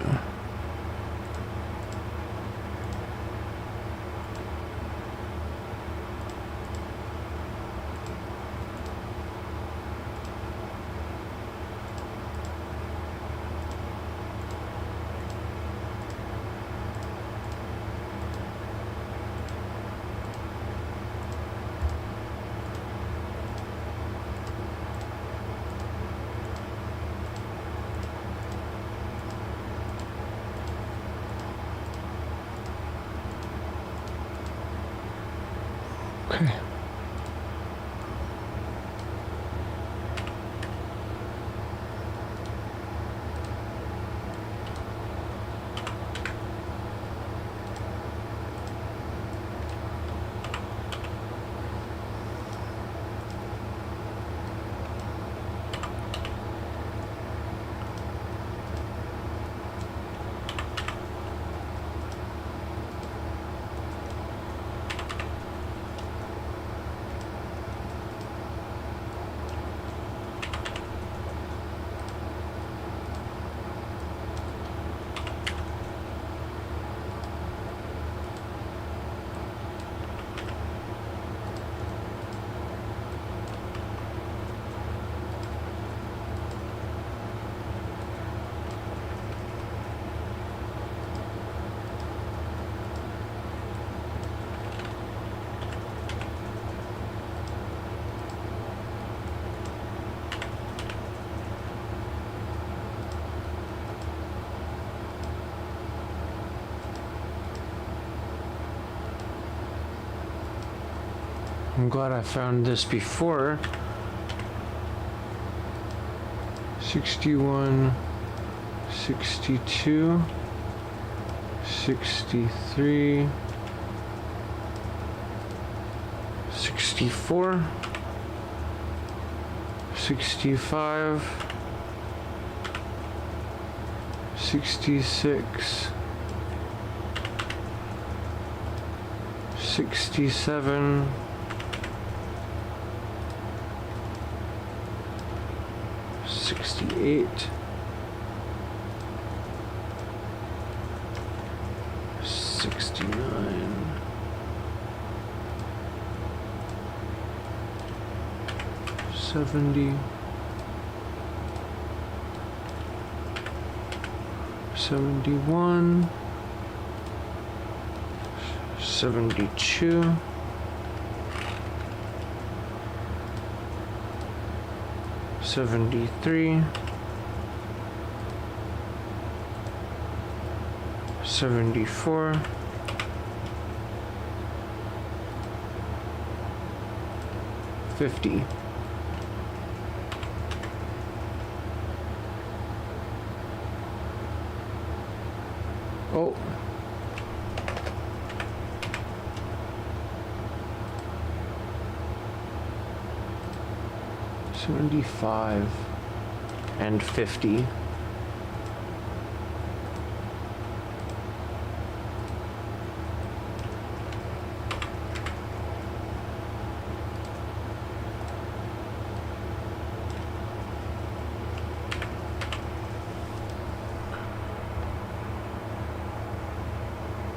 [SPEAKER 1] I'm glad I found this before. 61, 62, 63, 64, 65, 66, 67, 68, 69, 70, 71, 72, 73, 74, 50. Oh. $75 and $50.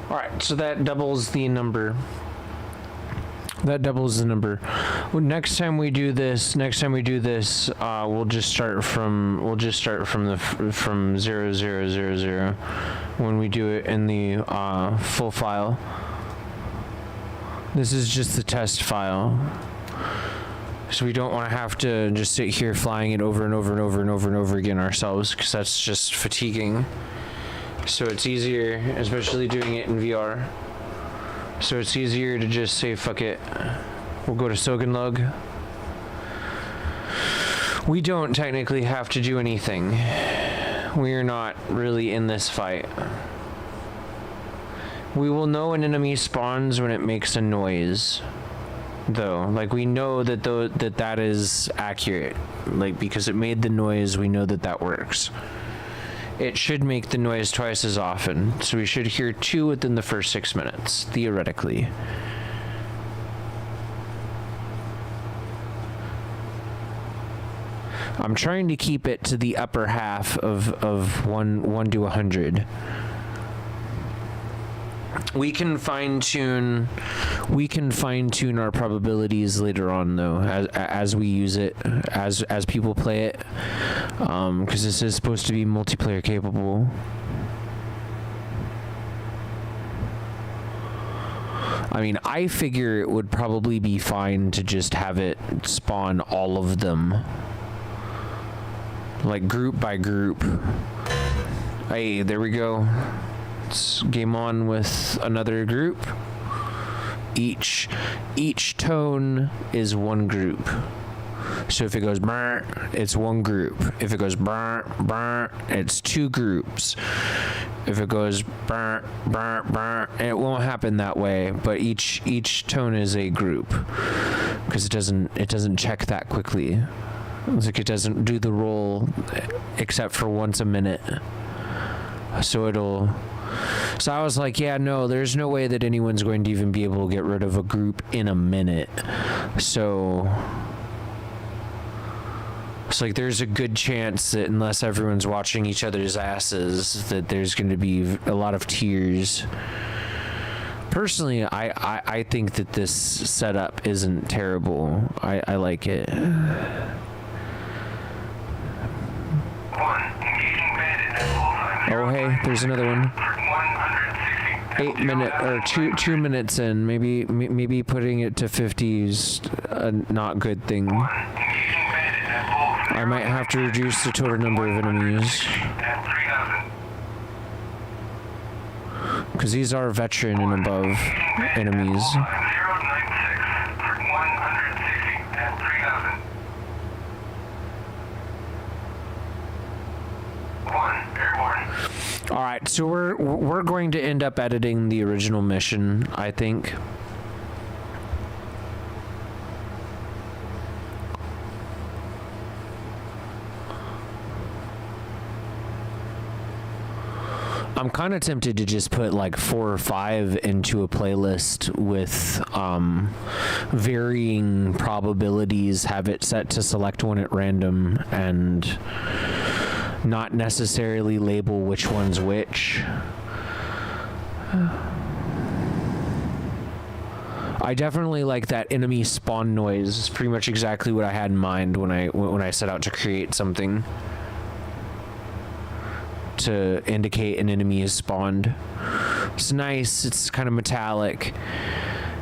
[SPEAKER 1] All right, so that doubles the number. That doubles the number. Well, next time we do this, we'll just start from from 0000 when we do it in the full file. This is just the test file. So we don't want to have to just sit here flying it over and over and over and over and over again ourselves, because that's just fatiguing. So it's easier, especially doing it in VR. So it's easier to just say, fuck it. We'll go to Sogenlug. We don't technically have to do anything. We are not really in this fight. We will know an enemy spawns when it makes a noise, though. Like, we know that that is accurate. Like, because it made the noise, we know that that works. It should make the noise twice as often, so we should hear 2 within the first 6 minutes, theoretically. I'm trying to keep it to the upper half of 1 to 100. We can fine tune our probabilities later on, though, as we use it, as people play it, because this is supposed to be multiplayer capable. I mean, I figure it would probably be fine to just have it spawn all of them, like group by group. Hey, there we go. Let's game on with another group. Each tone is one group. So if it goes brr, it's one group. If it goes brr, brr, it's 2 groups. If it goes brr, brr, brr, it won't happen that way, but each tone is a group, because it doesn't check that quickly. It's like it doesn't do the roll except for once a minute. So I was like, yeah, no, there's no way that anyone's going to even be able to get rid of a group in a minute. So it's like there's a good chance that unless everyone's watching each other's asses, that there's going to be a lot of tears. Personally, I think that this setup isn't terrible. I like it. Oh, hey, there's another one. 8 minute or 2 minutes in. Maybe putting it to 50 is a not good thing. I might have to reduce the total number of enemies, because these are veteran and above enemies. All right, so we're going to end up editing the original mission, I think. I'm kind of tempted to just put like 4 or 5 into a playlist with varying probabilities, have it set to select one at random, and not necessarily label which one's which. I definitely like that enemy spawn noise. It's pretty much exactly what I had in mind when I set out to create something to indicate an enemy is spawned. It's nice. It's kind of metallic.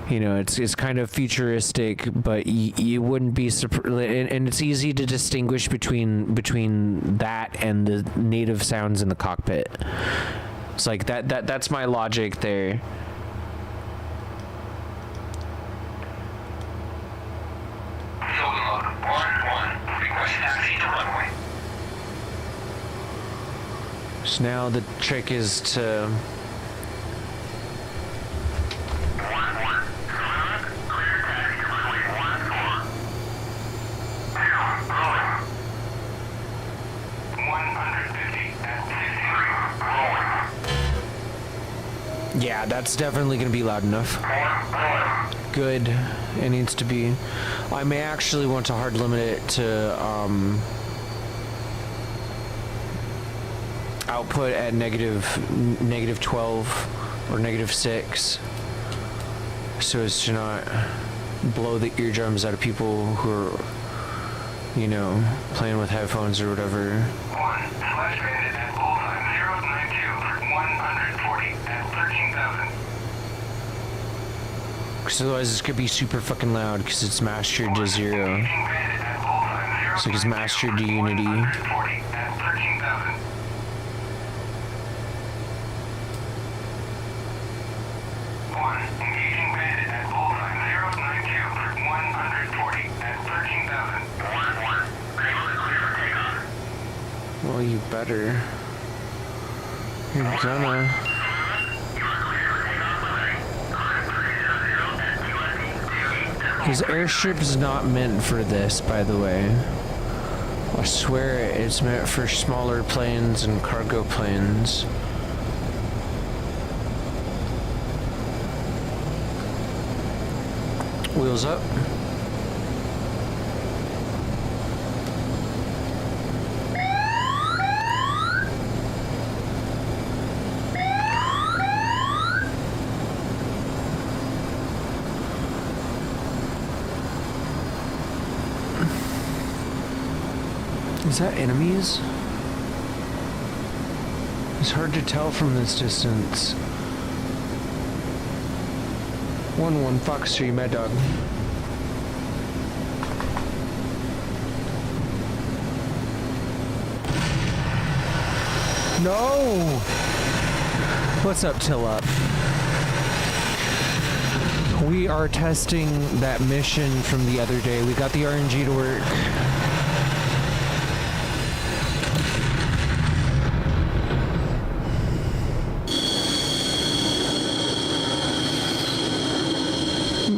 [SPEAKER 1] You know, it's kind of futuristic, but you wouldn't be surprised. And it's easy to distinguish between that and the native sounds in the cockpit. It's like that's my logic there. So now the trick is to yeah, that's definitely going to be loud enough. Good. It needs to be. I may actually want to hard limit it to output at negative 12 or -6, so as to not blow the eardrums out of people who are, you know, playing with headphones or whatever. Because otherwise this could be super fucking loud because it's mastered to 0. So it's mastered to unity. Well, you better. You're gonna. His airstrip is not meant for this, by the way. I swear it's meant for smaller planes and cargo planes. Wheels up. Is that enemies? It's hard to tell from this distance. 1-1 Fox 3, Mad Dog. No! What's up, Till Up? We are testing that mission from the other day. We got the RNG to work.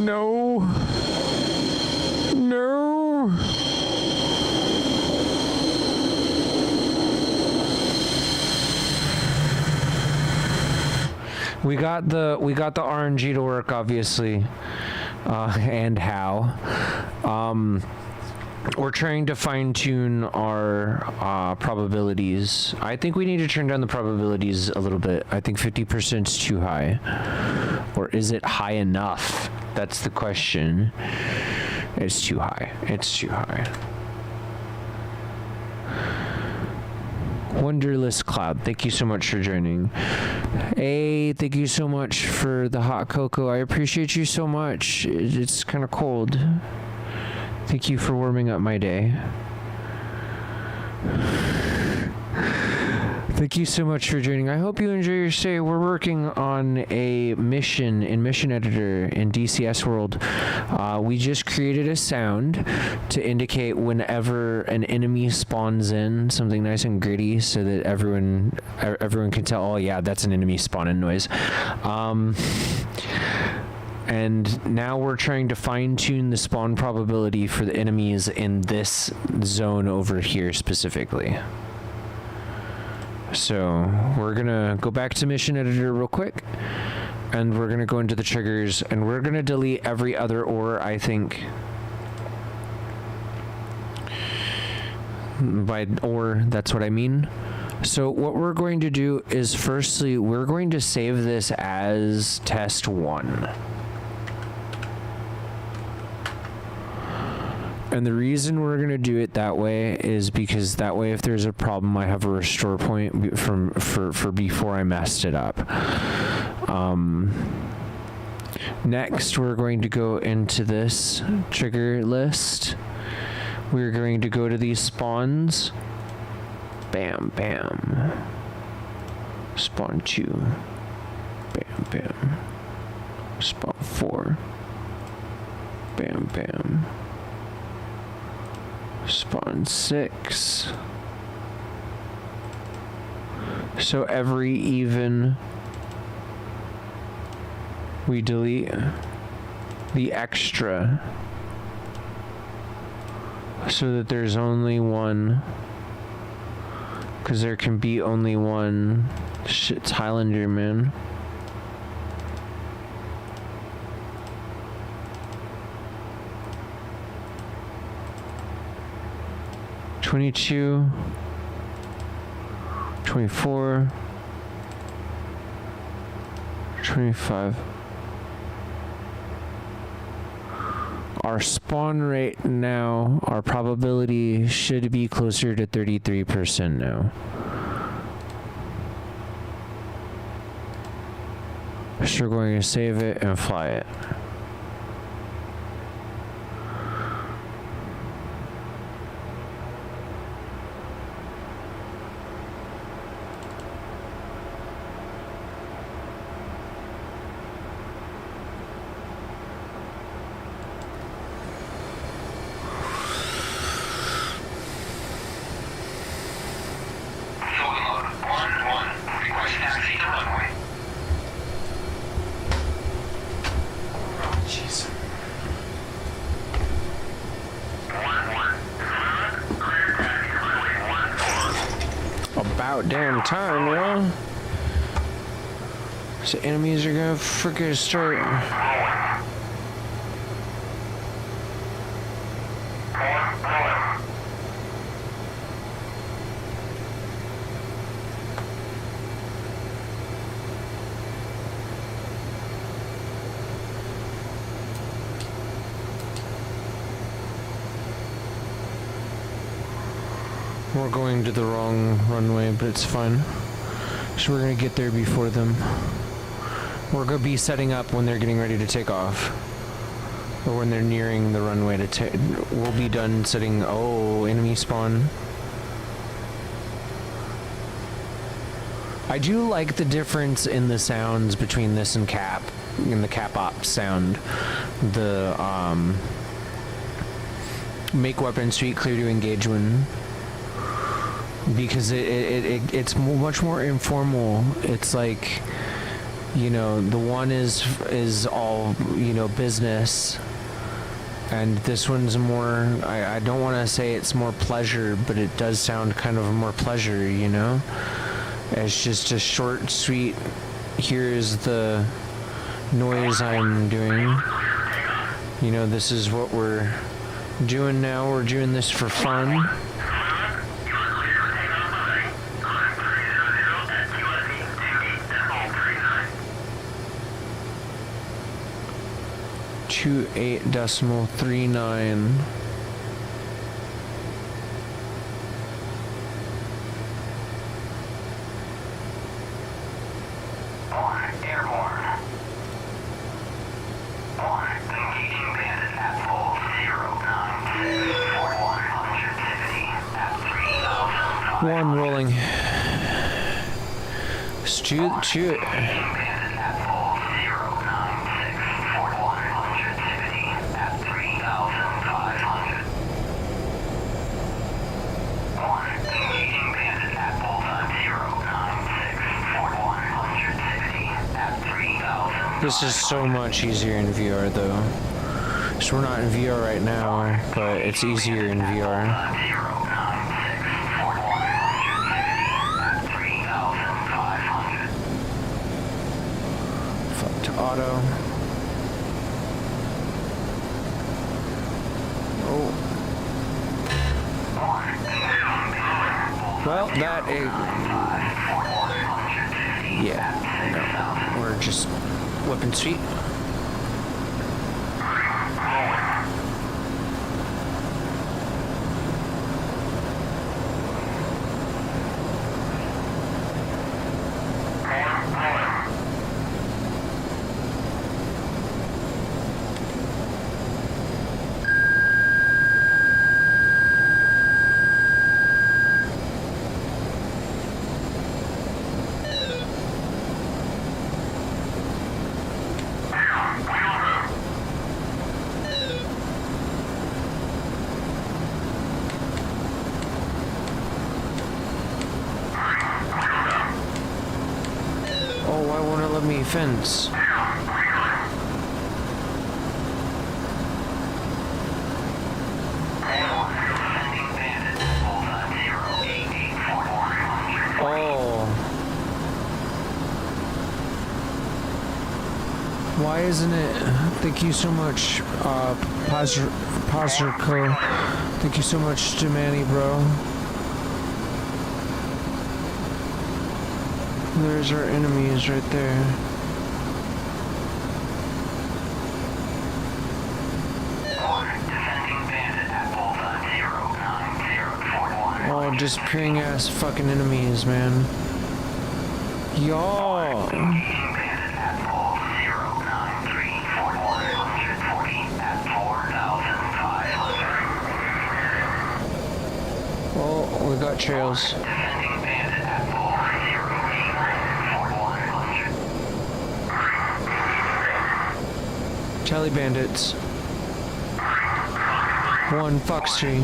[SPEAKER 1] No. No. We got the RNG to work, obviously, and how. We're trying to fine-tune our probabilities. I think we need to turn down the probabilities a little bit. I think 50% is too high. Or is it high enough? That's the question. It's too high. It's too high. Wonderless Cloud, thank you so much for joining. Hey, thank you so much for the hot cocoa. I appreciate you so much. It's kind of cold. Thank you for warming up my day. Thank you so much for joining. I hope you enjoy your stay. We're working on a mission in Mission Editor in DCS World. We just created a sound to indicate whenever an enemy spawns in, something nice and gritty, so that everyone can tell, oh yeah, that's an enemy spawning noise. And now we're trying to fine-tune the spawn probability for the enemies in this zone over here specifically. So we're gonna go back to Mission Editor real quick, and we're gonna go into the triggers, and we're gonna delete every other ore, I think. By ore, that's what I mean. So what we're going to do is, firstly, we're going to save this as test 1. And the reason we're going to do it that way is because that way, if there's a problem, I have a restore point for before I messed it up. Next, we're going to go into this trigger list. We're going to go to these spawns. Bam, bam. Spawn 2. Bam, bam. Spawn 4. Bam, bam. Spawn 6. So every even we delete the extra so that there's only one, because there can be only one. Shit, it's Highlander, man. $22, $24, $25. Our spawn rate now, our probability should be closer to 33% now. So we're going to save it and fly it. About damn time, yo. So enemies are gonna freaking start. We're going to the wrong runway, but it's fine. So we're gonna get there before them. We're gonna be setting up when they're getting ready to take off. Or when they're nearing the runway to take. We'll be done setting. Oh, enemy spawn. I do like the difference in the sounds between this and Cap. In the Cap Op sound. The, make weapon suite clear to engage when. Because it's much more informal. It's like, you know, the one is all, you know, business, and this one's more, I don't want to say it's more pleasure, but it does sound kind of more pleasure, you know. It's just a short, sweet, here's the noise I'm doing. You know, this is what we're doing now. We're doing this for fun. To 8.39. One rolling. Shoot.
[SPEAKER 3] Bandit at full 096, Fort 160 at 3,500. 1. Engaging Bandit at full time 096, Fort 160 at 3,000.
[SPEAKER 1] This is so much easier in VR though. So we're not in VR right now, but it's easier in VR.
[SPEAKER 3] 096, Fort 160 at 3,500.
[SPEAKER 1] Fuck to auto. Oh. Well, that is... Yeah, no. We're just whipping sweet. Oh, why won't it let me fence? Oh. Why isn't it? Thank you so much, Pozerco. Thank you so much, Stamani, bro. There's our enemies right there. Oh, disappearing ass fucking enemies, man. Y'all. Oh, we got trails. Charlie bandits. One Fox tree.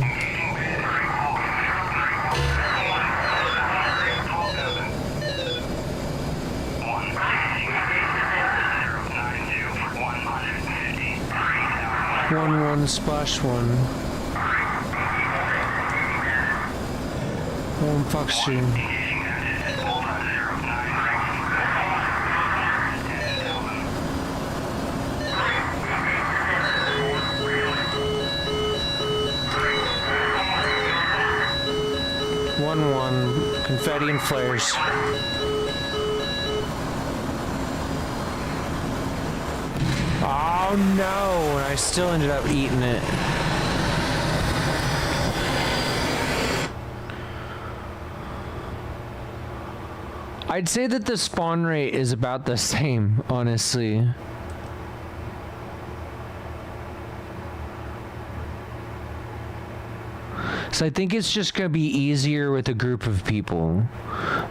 [SPEAKER 1] One splash one. One Fox tree. One confetti and flares. Oh no, and I still ended up eating it. I'd say that the spawn rate is about the same, honestly. So I think it's just gonna be easier with a group of people.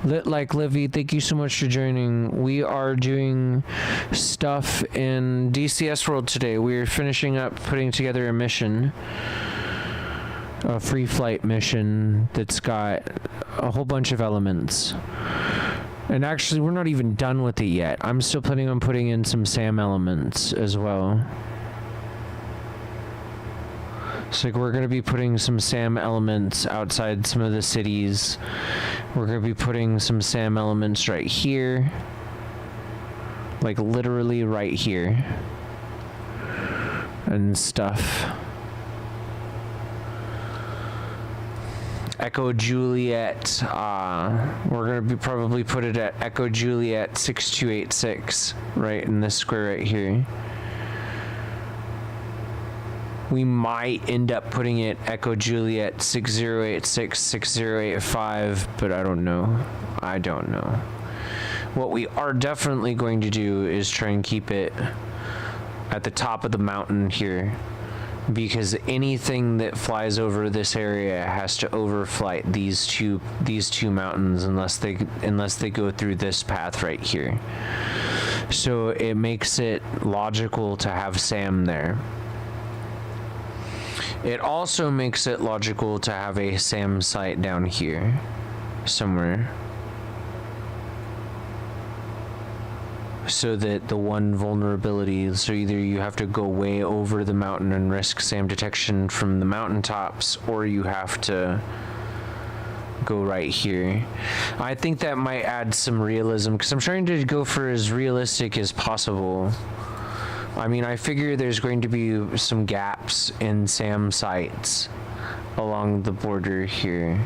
[SPEAKER 1] Like Livy, thank you so much for joining. We are doing stuff in DCS World today. We're finishing up putting together a mission. A FreeFlight mission that's got a whole bunch of elements. And actually, we're not even done with it yet. I'm still planning on putting in some SAM elements as well. So like we're going to be putting some SAM elements outside some of the cities. We're going to be putting some SAM elements right here. Like literally right here. And stuff. Echo Juliet. We're going to be probably put it at Echo Juliet 6286. Right in this square right here. We might end up putting it Echo Juliet 6086, 6085, but I don't know. I don't know. What we are definitely going to do is try and keep it at the top of the mountain here. because anything that flies over this area has to overflight these two mountains unless they go through this path right here. So it makes it logical to have SAM there. It also makes it logical to have a SAM site down here somewhere, so that the one vulnerability, so either you have to go way over the mountain and risk SAM detection from the mountaintops, or you have to go right here. I think that might add some realism, because I'm trying to go for as realistic as possible. I mean, I figure there's going to be some gaps in SAM sites along the border here.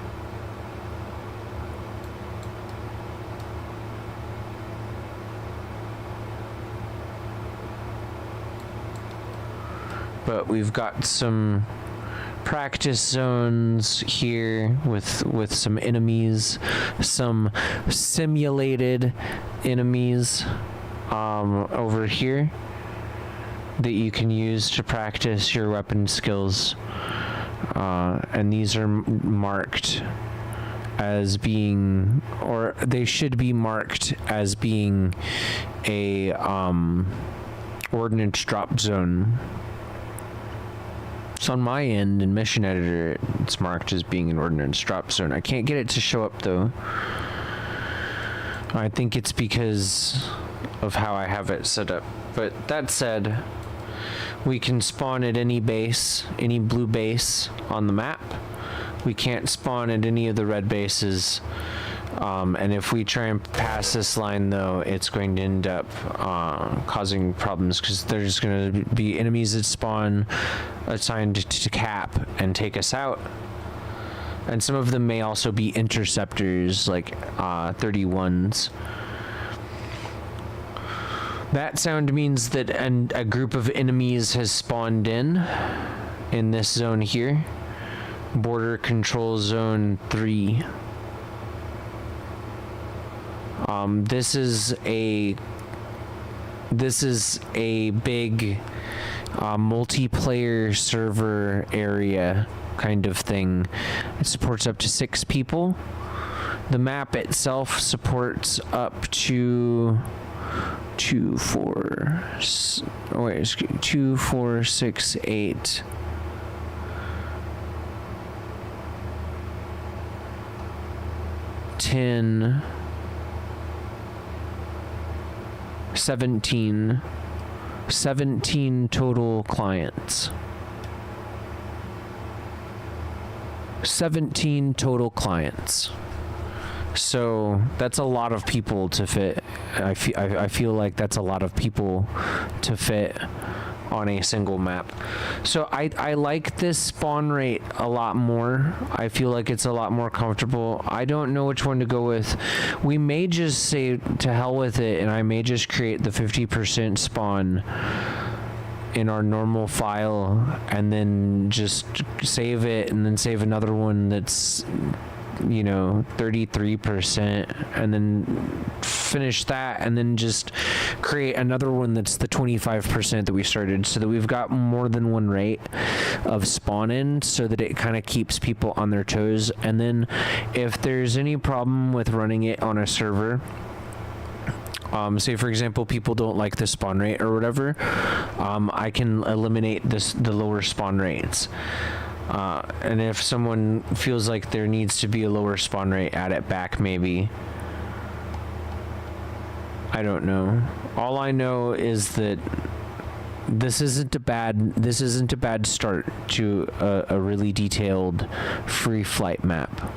[SPEAKER 1] But we've got some practice zones here with some enemies, some simulated enemies over here that you can use to practice your weapon skills, and these are marked as being, or they should be marked as being a ordnance drop zone. So on my end in Mission Editor, it's marked as being an ordnance drop zone. I can't get it to show up though. I think it's because of how I have it set up. But that said, we can spawn at any base, any blue base on the map. We can't spawn at any of the red bases. And if we try and pass this line though, it's going to end up causing problems, because there's going to be enemies that spawn assigned to cap and take us out. And some of them may also be interceptors, like 31s. That sound means that a group of enemies has spawned in this zone here. Border Control Zone 3. This is a big multiplayer server area kind of thing. It supports up to 6 people. The map itself supports up to 2, 4, 6, 8. 10, 17 total clients. 17 total clients. So that's a lot of people to fit. I feel like that's a lot of people to fit on a single map. So I like this spawn rate a lot more. I feel like it's a lot more comfortable. I don't know which one to go with. We may just say to hell with it, and I may just create the 50% spawn in our normal file and then just save it, and then save another one that's 33%, and then finish that, and then just create another one that's the 25% that we started, so that we've got more than one rate of spawn in, so that it kind of keeps people on their toes. And then if there's any problem with running it on a server, say for example people don't like the spawn rate or whatever, I can eliminate the lower spawn rates. And if someone feels like there needs to be a lower spawn rate, add it back maybe. I don't know. All I know is that this isn't a bad start to a really detailed FreeFlight map.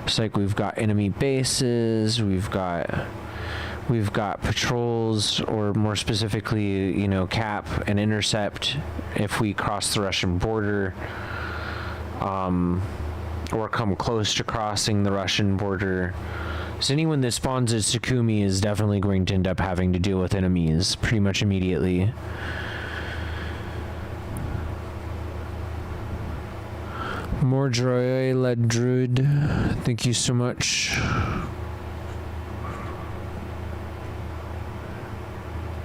[SPEAKER 1] It's like we've got enemy bases, we've got patrols, or more specifically, cap and intercept if we cross the Russian border, or come close to crossing the Russian border. So anyone that spawns at Sukhumi is definitely going to end up having to deal with enemies pretty much immediately. More joy, Led Druid. Thank you so much.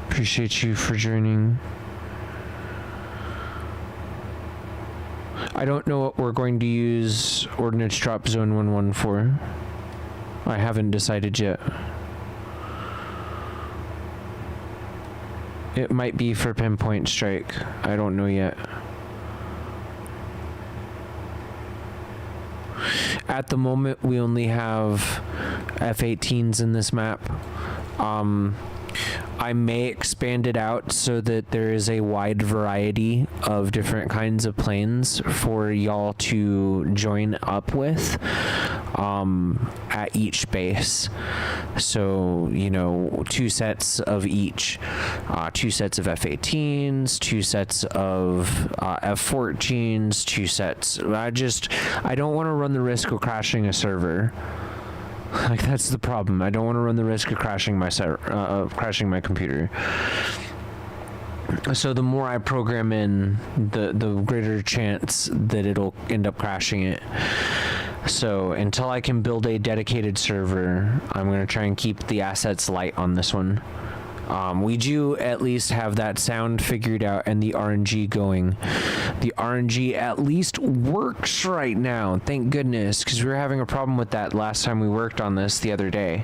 [SPEAKER 1] Appreciate you for joining. I don't know what we're going to use Ordnance Drop Zone 1-1 for. I haven't decided yet. It might be for pinpoint strike. I don't know yet. At the moment, we only have F-18s in this map. I may expand it out so that there is a wide variety of different kinds of planes for y'all to join up with at each base. So, you know, 2 sets of each. 2 sets of F-18s, 2 sets of F-14s, 2 sets. I don't want to run the risk of crashing a server. Like, that's the problem. I don't want to run the risk of crashing my crashing my computer. So the more I program in, the greater chance that it'll end up crashing it. So until I can build a dedicated server, I'm going to try and keep the assets light on this one. We do at least have that sound figured out and the RNG going. The RNG at least works right now, thank goodness, because we were having a problem with that last time we worked on this the other day.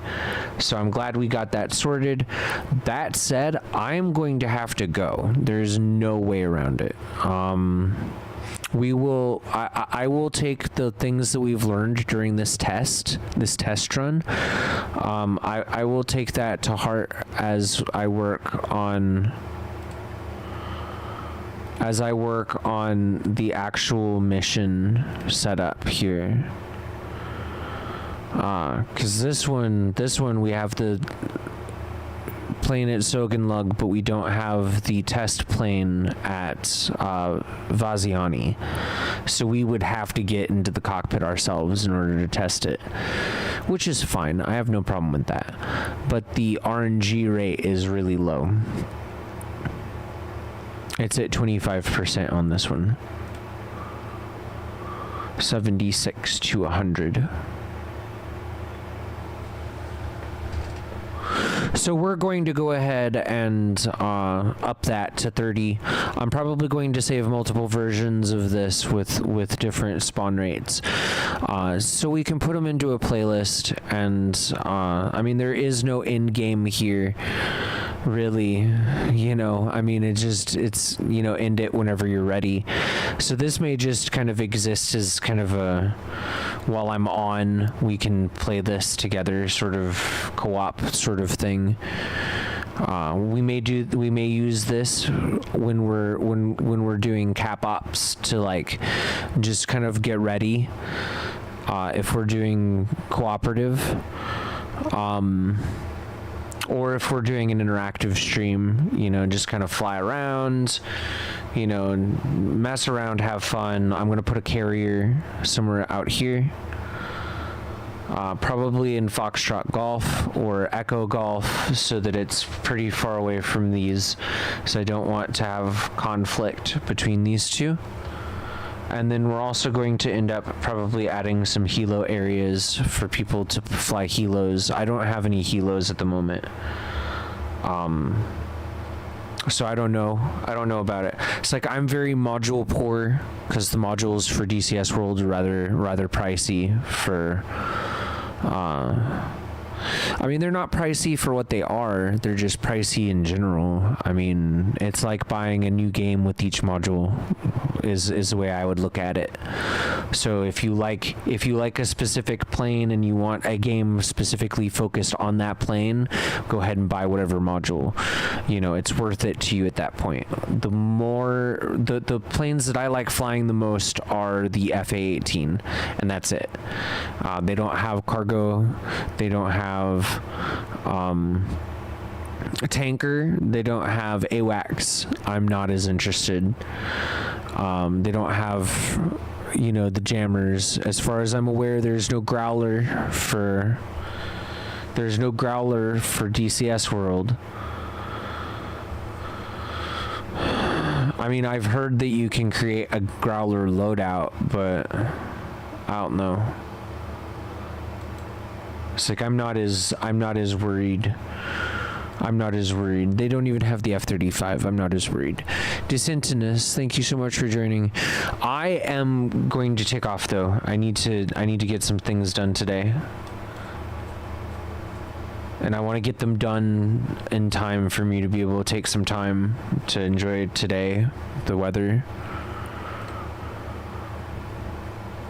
[SPEAKER 1] So I'm glad we got that sorted. That said, I'm going to have to go. There's no way around it. I will take the things that we've learned during this test run. I will take that to heart as I work on the actual mission setup here. Cause this one we have the plane at Sogenlug, but we don't have the test plane at Vaziani. So we would have to get into the cockpit ourselves in order to test it, which is fine. I have no problem with that. But the RNG rate is really low. It's at 25% on this one. 76 to 100. So we're going to go ahead and up that to 30. I'm probably going to save multiple versions of this with different spawn rates. So we can put them into a playlist, and I mean, there is no end game here, really. You know, I mean, it's, you know, end it whenever you're ready. So this may just kind of exist as kind of a, while I'm on, we can play this together, sort of co-op sort of thing. We may use this when we're doing cap ops to, like, just kind of get ready if we're doing cooperative, or if we're doing an interactive stream, you know, just kind of fly around, you know, mess around, have fun. I'm gonna put a carrier somewhere out here. Probably in Foxtrot Golf or Echo Golf, so that it's pretty far away from these, so I don't want to have conflict between these two. And then we're also going to end up probably adding some helo areas for people to fly helos. I don't have any helos at the moment. So I don't know about it. It's like, I'm very module poor because the modules for DCS World are rather pricey for I mean, they're not pricey for what they are, they're just pricey in general. I mean, it's like buying a new game with each module is the way I would look at it. So if you like a specific plane and you want a game specifically focused on that plane, go ahead and buy whatever module. You know, it's worth it to you at that point. The planes that I like flying the most are the FA-18, and that's it. They don't have cargo, they don't have a tanker, they don't have AWACS. I'm not as interested. They don't have, you know, the jammers. As far as I'm aware, there's no growler for DCS World. I mean, I've heard that you can create a growler loadout, but I don't know. It's like, I'm not as worried I'm not as worried. They don't even have the F-35. I'm not as worried. Dissentinus, thank you so much for joining. I am going to take off though. I need to get some things done today. And I want to get them done in time for me to be able to take some time to enjoy today, the weather.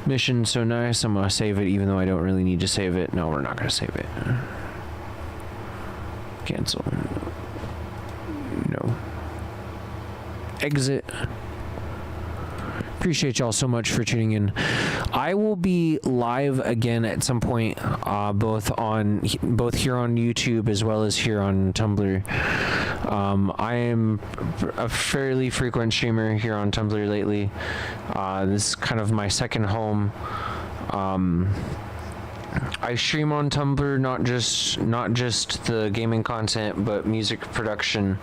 [SPEAKER 1] Mission's so nice, I'm gonna save it even though I don't really need to save it. No, we're not gonna save it. Cancel. No. Exit. Appreciate y'all so much for tuning in. I will be live again at some point, both here on YouTube as well as here on Tumblr. I am a fairly frequent streamer here on Tumblr lately. This is kind of my second home. I stream on Tumblr not just the gaming content, but music production.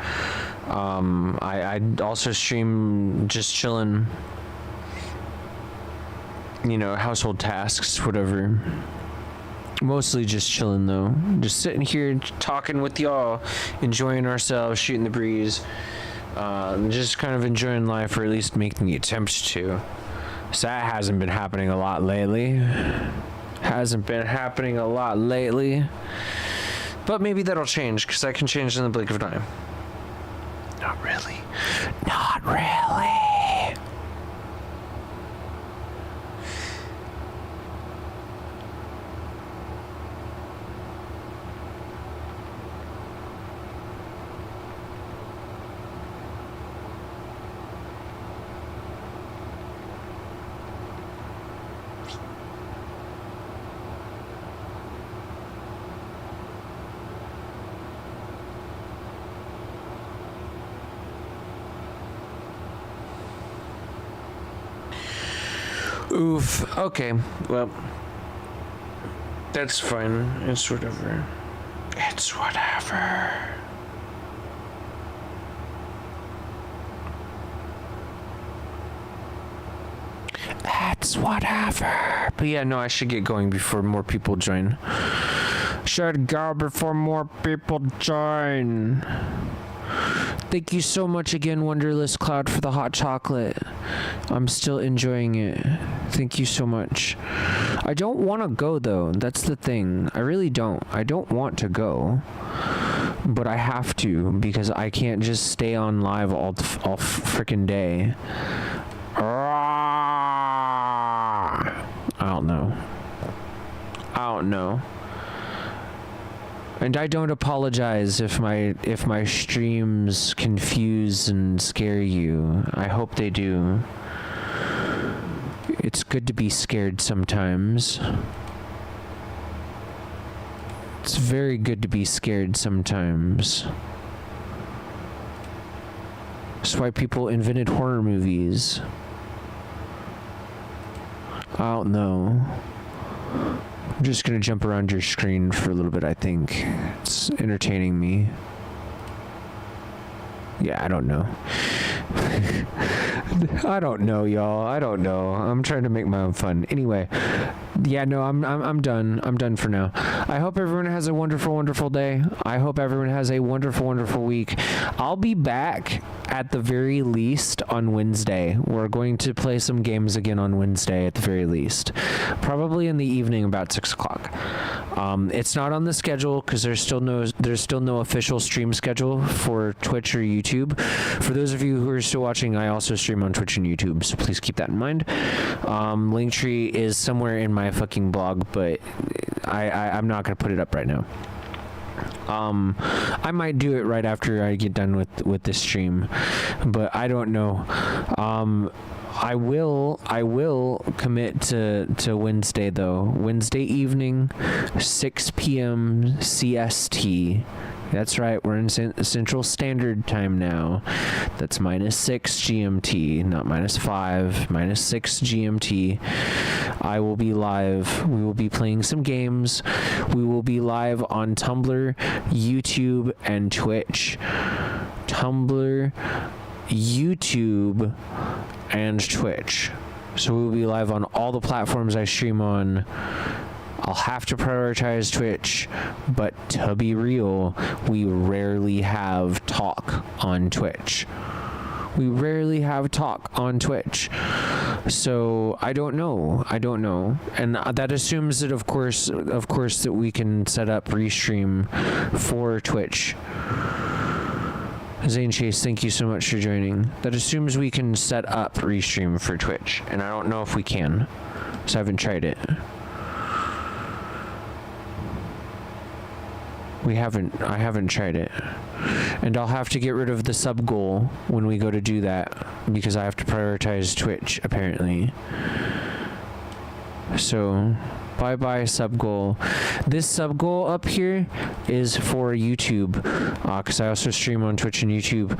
[SPEAKER 1] I also stream just chilling, you know, household tasks, whatever. Mostly just chilling though. Just sitting here talking with y'all, enjoying ourselves, shooting the breeze, just kind of enjoying life, or at least making the attempt to. So that hasn't been happening a lot lately. But maybe that'll change, because I can change in the blink of an eye. Not really. Not really. Oof. Okay. Well, that's fine. It's whatever. It's whatever. That's whatever. But yeah, no, I should get going before more people join. Should go before more people join. Thank you so much again, Wonderless Cloud, for the hot chocolate. I'm still enjoying it. Thank you so much. I don't want to go, though. That's the thing. I really don't. I don't want to go. But I have to, because I can't just stay on live all freaking day. I don't know. And I don't apologize if my streams confuse and scare you. I hope they do. It's good to be scared sometimes. It's very good to be scared sometimes. That's why people invented horror movies. I don't know. I'm just gonna jump around your screen for a little bit, I think. It's entertaining me. Yeah, I don't know. I don't know, y'all. I don't know. I'm trying to make my own fun. Anyway, yeah, no, I'm done. I'm done for now. I hope everyone has a wonderful, wonderful day. I hope everyone has a wonderful, wonderful week. I'll be back at the very least on Wednesday. We're going to play some games again on Wednesday at the very least. Probably in the evening about 6 o'clock. It's not on the schedule because there's still no official stream schedule for Twitch or YouTube. For those of you who are still watching, I also stream on Twitch and YouTube, so please keep that in mind. Linktree is somewhere in my fucking blog, but I'm not gonna put it up right now. I might do it right after I get done with this stream, but I don't know. I will commit to Wednesday though. Wednesday evening, 6 p.m. CST. That's right, we're in Central Standard Time now. That's -6 GMT, not -5, -6 GMT. I will be live. We will be playing some games. We will be live on Tumblr, YouTube, and Twitch. Tumblr, YouTube, and Twitch. So we will be live on all the platforms I stream on. I'll have to prioritize Twitch, but to be real, we rarely have talk on Twitch. We rarely have talk on Twitch. So I don't know. And that assumes that of course that we can set up restream for Twitch. Zane Chase, thank you so much for joining. That assumes we can set up restream for Twitch, and I don't know if we can, so I haven't tried it. I haven't tried it. And I'll have to get rid of the sub goal when we go to do that, because I have to prioritize Twitch, apparently. So, bye-bye sub goal. This sub goal up here is for YouTube, because I also stream on Twitch and YouTube.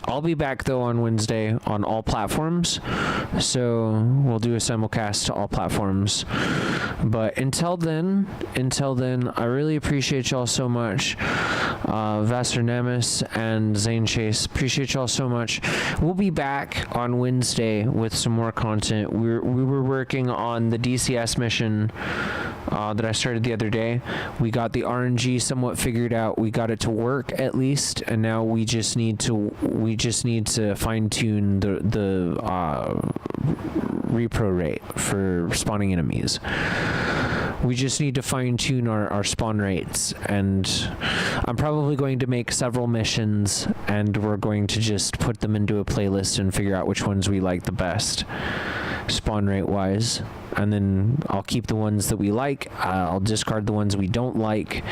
[SPEAKER 1] I'll be back though on Wednesday on all platforms, so we'll do a simulcast to all platforms. But until then, I really appreciate y'all so much. Vassar Nemes and Zane Chase, appreciate y'all so much. We'll be back on Wednesday with some more content. We were working on the DCS mission that I started the other day. We got the RNG somewhat figured out. We got it to work at least, and now we just need to fine-tune the repro rate for spawning enemies. We just need to fine-tune our spawn rates, and I'm probably going to make several missions, and we're going to just put them into a playlist and figure out which ones we like the best spawn rate wise, and then I'll keep the ones that we like, I'll discard the ones we don't like,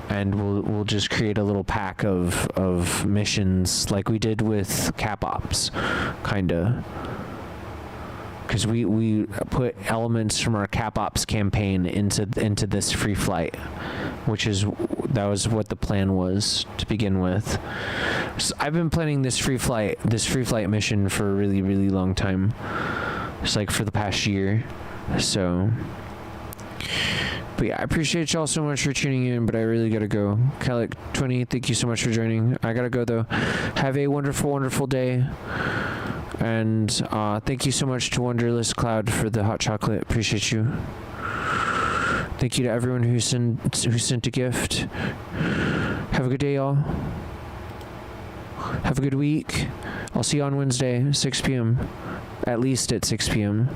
[SPEAKER 1] and we'll just create a little pack of missions like we did with Cap Ops, kinda. Because we put elements from our Cap Ops campaign into this FreeFlight, that was what the plan was to begin with. So I've been planning this FreeFlight mission for a really, really long time. It's like for the past year. So, but yeah, I appreciate y'all so much for tuning in, but I really gotta go. Calic20, thank you so much for joining. I gotta go though. Have a wonderful, wonderful day. And thank you so much to Wonderless Cloud for the hot chocolate. Appreciate you. Thank you to everyone who sent a gift. Have a good day, y'all. Have a good week. I'll see you on Wednesday, 6 p.m. At least at 6 p.m.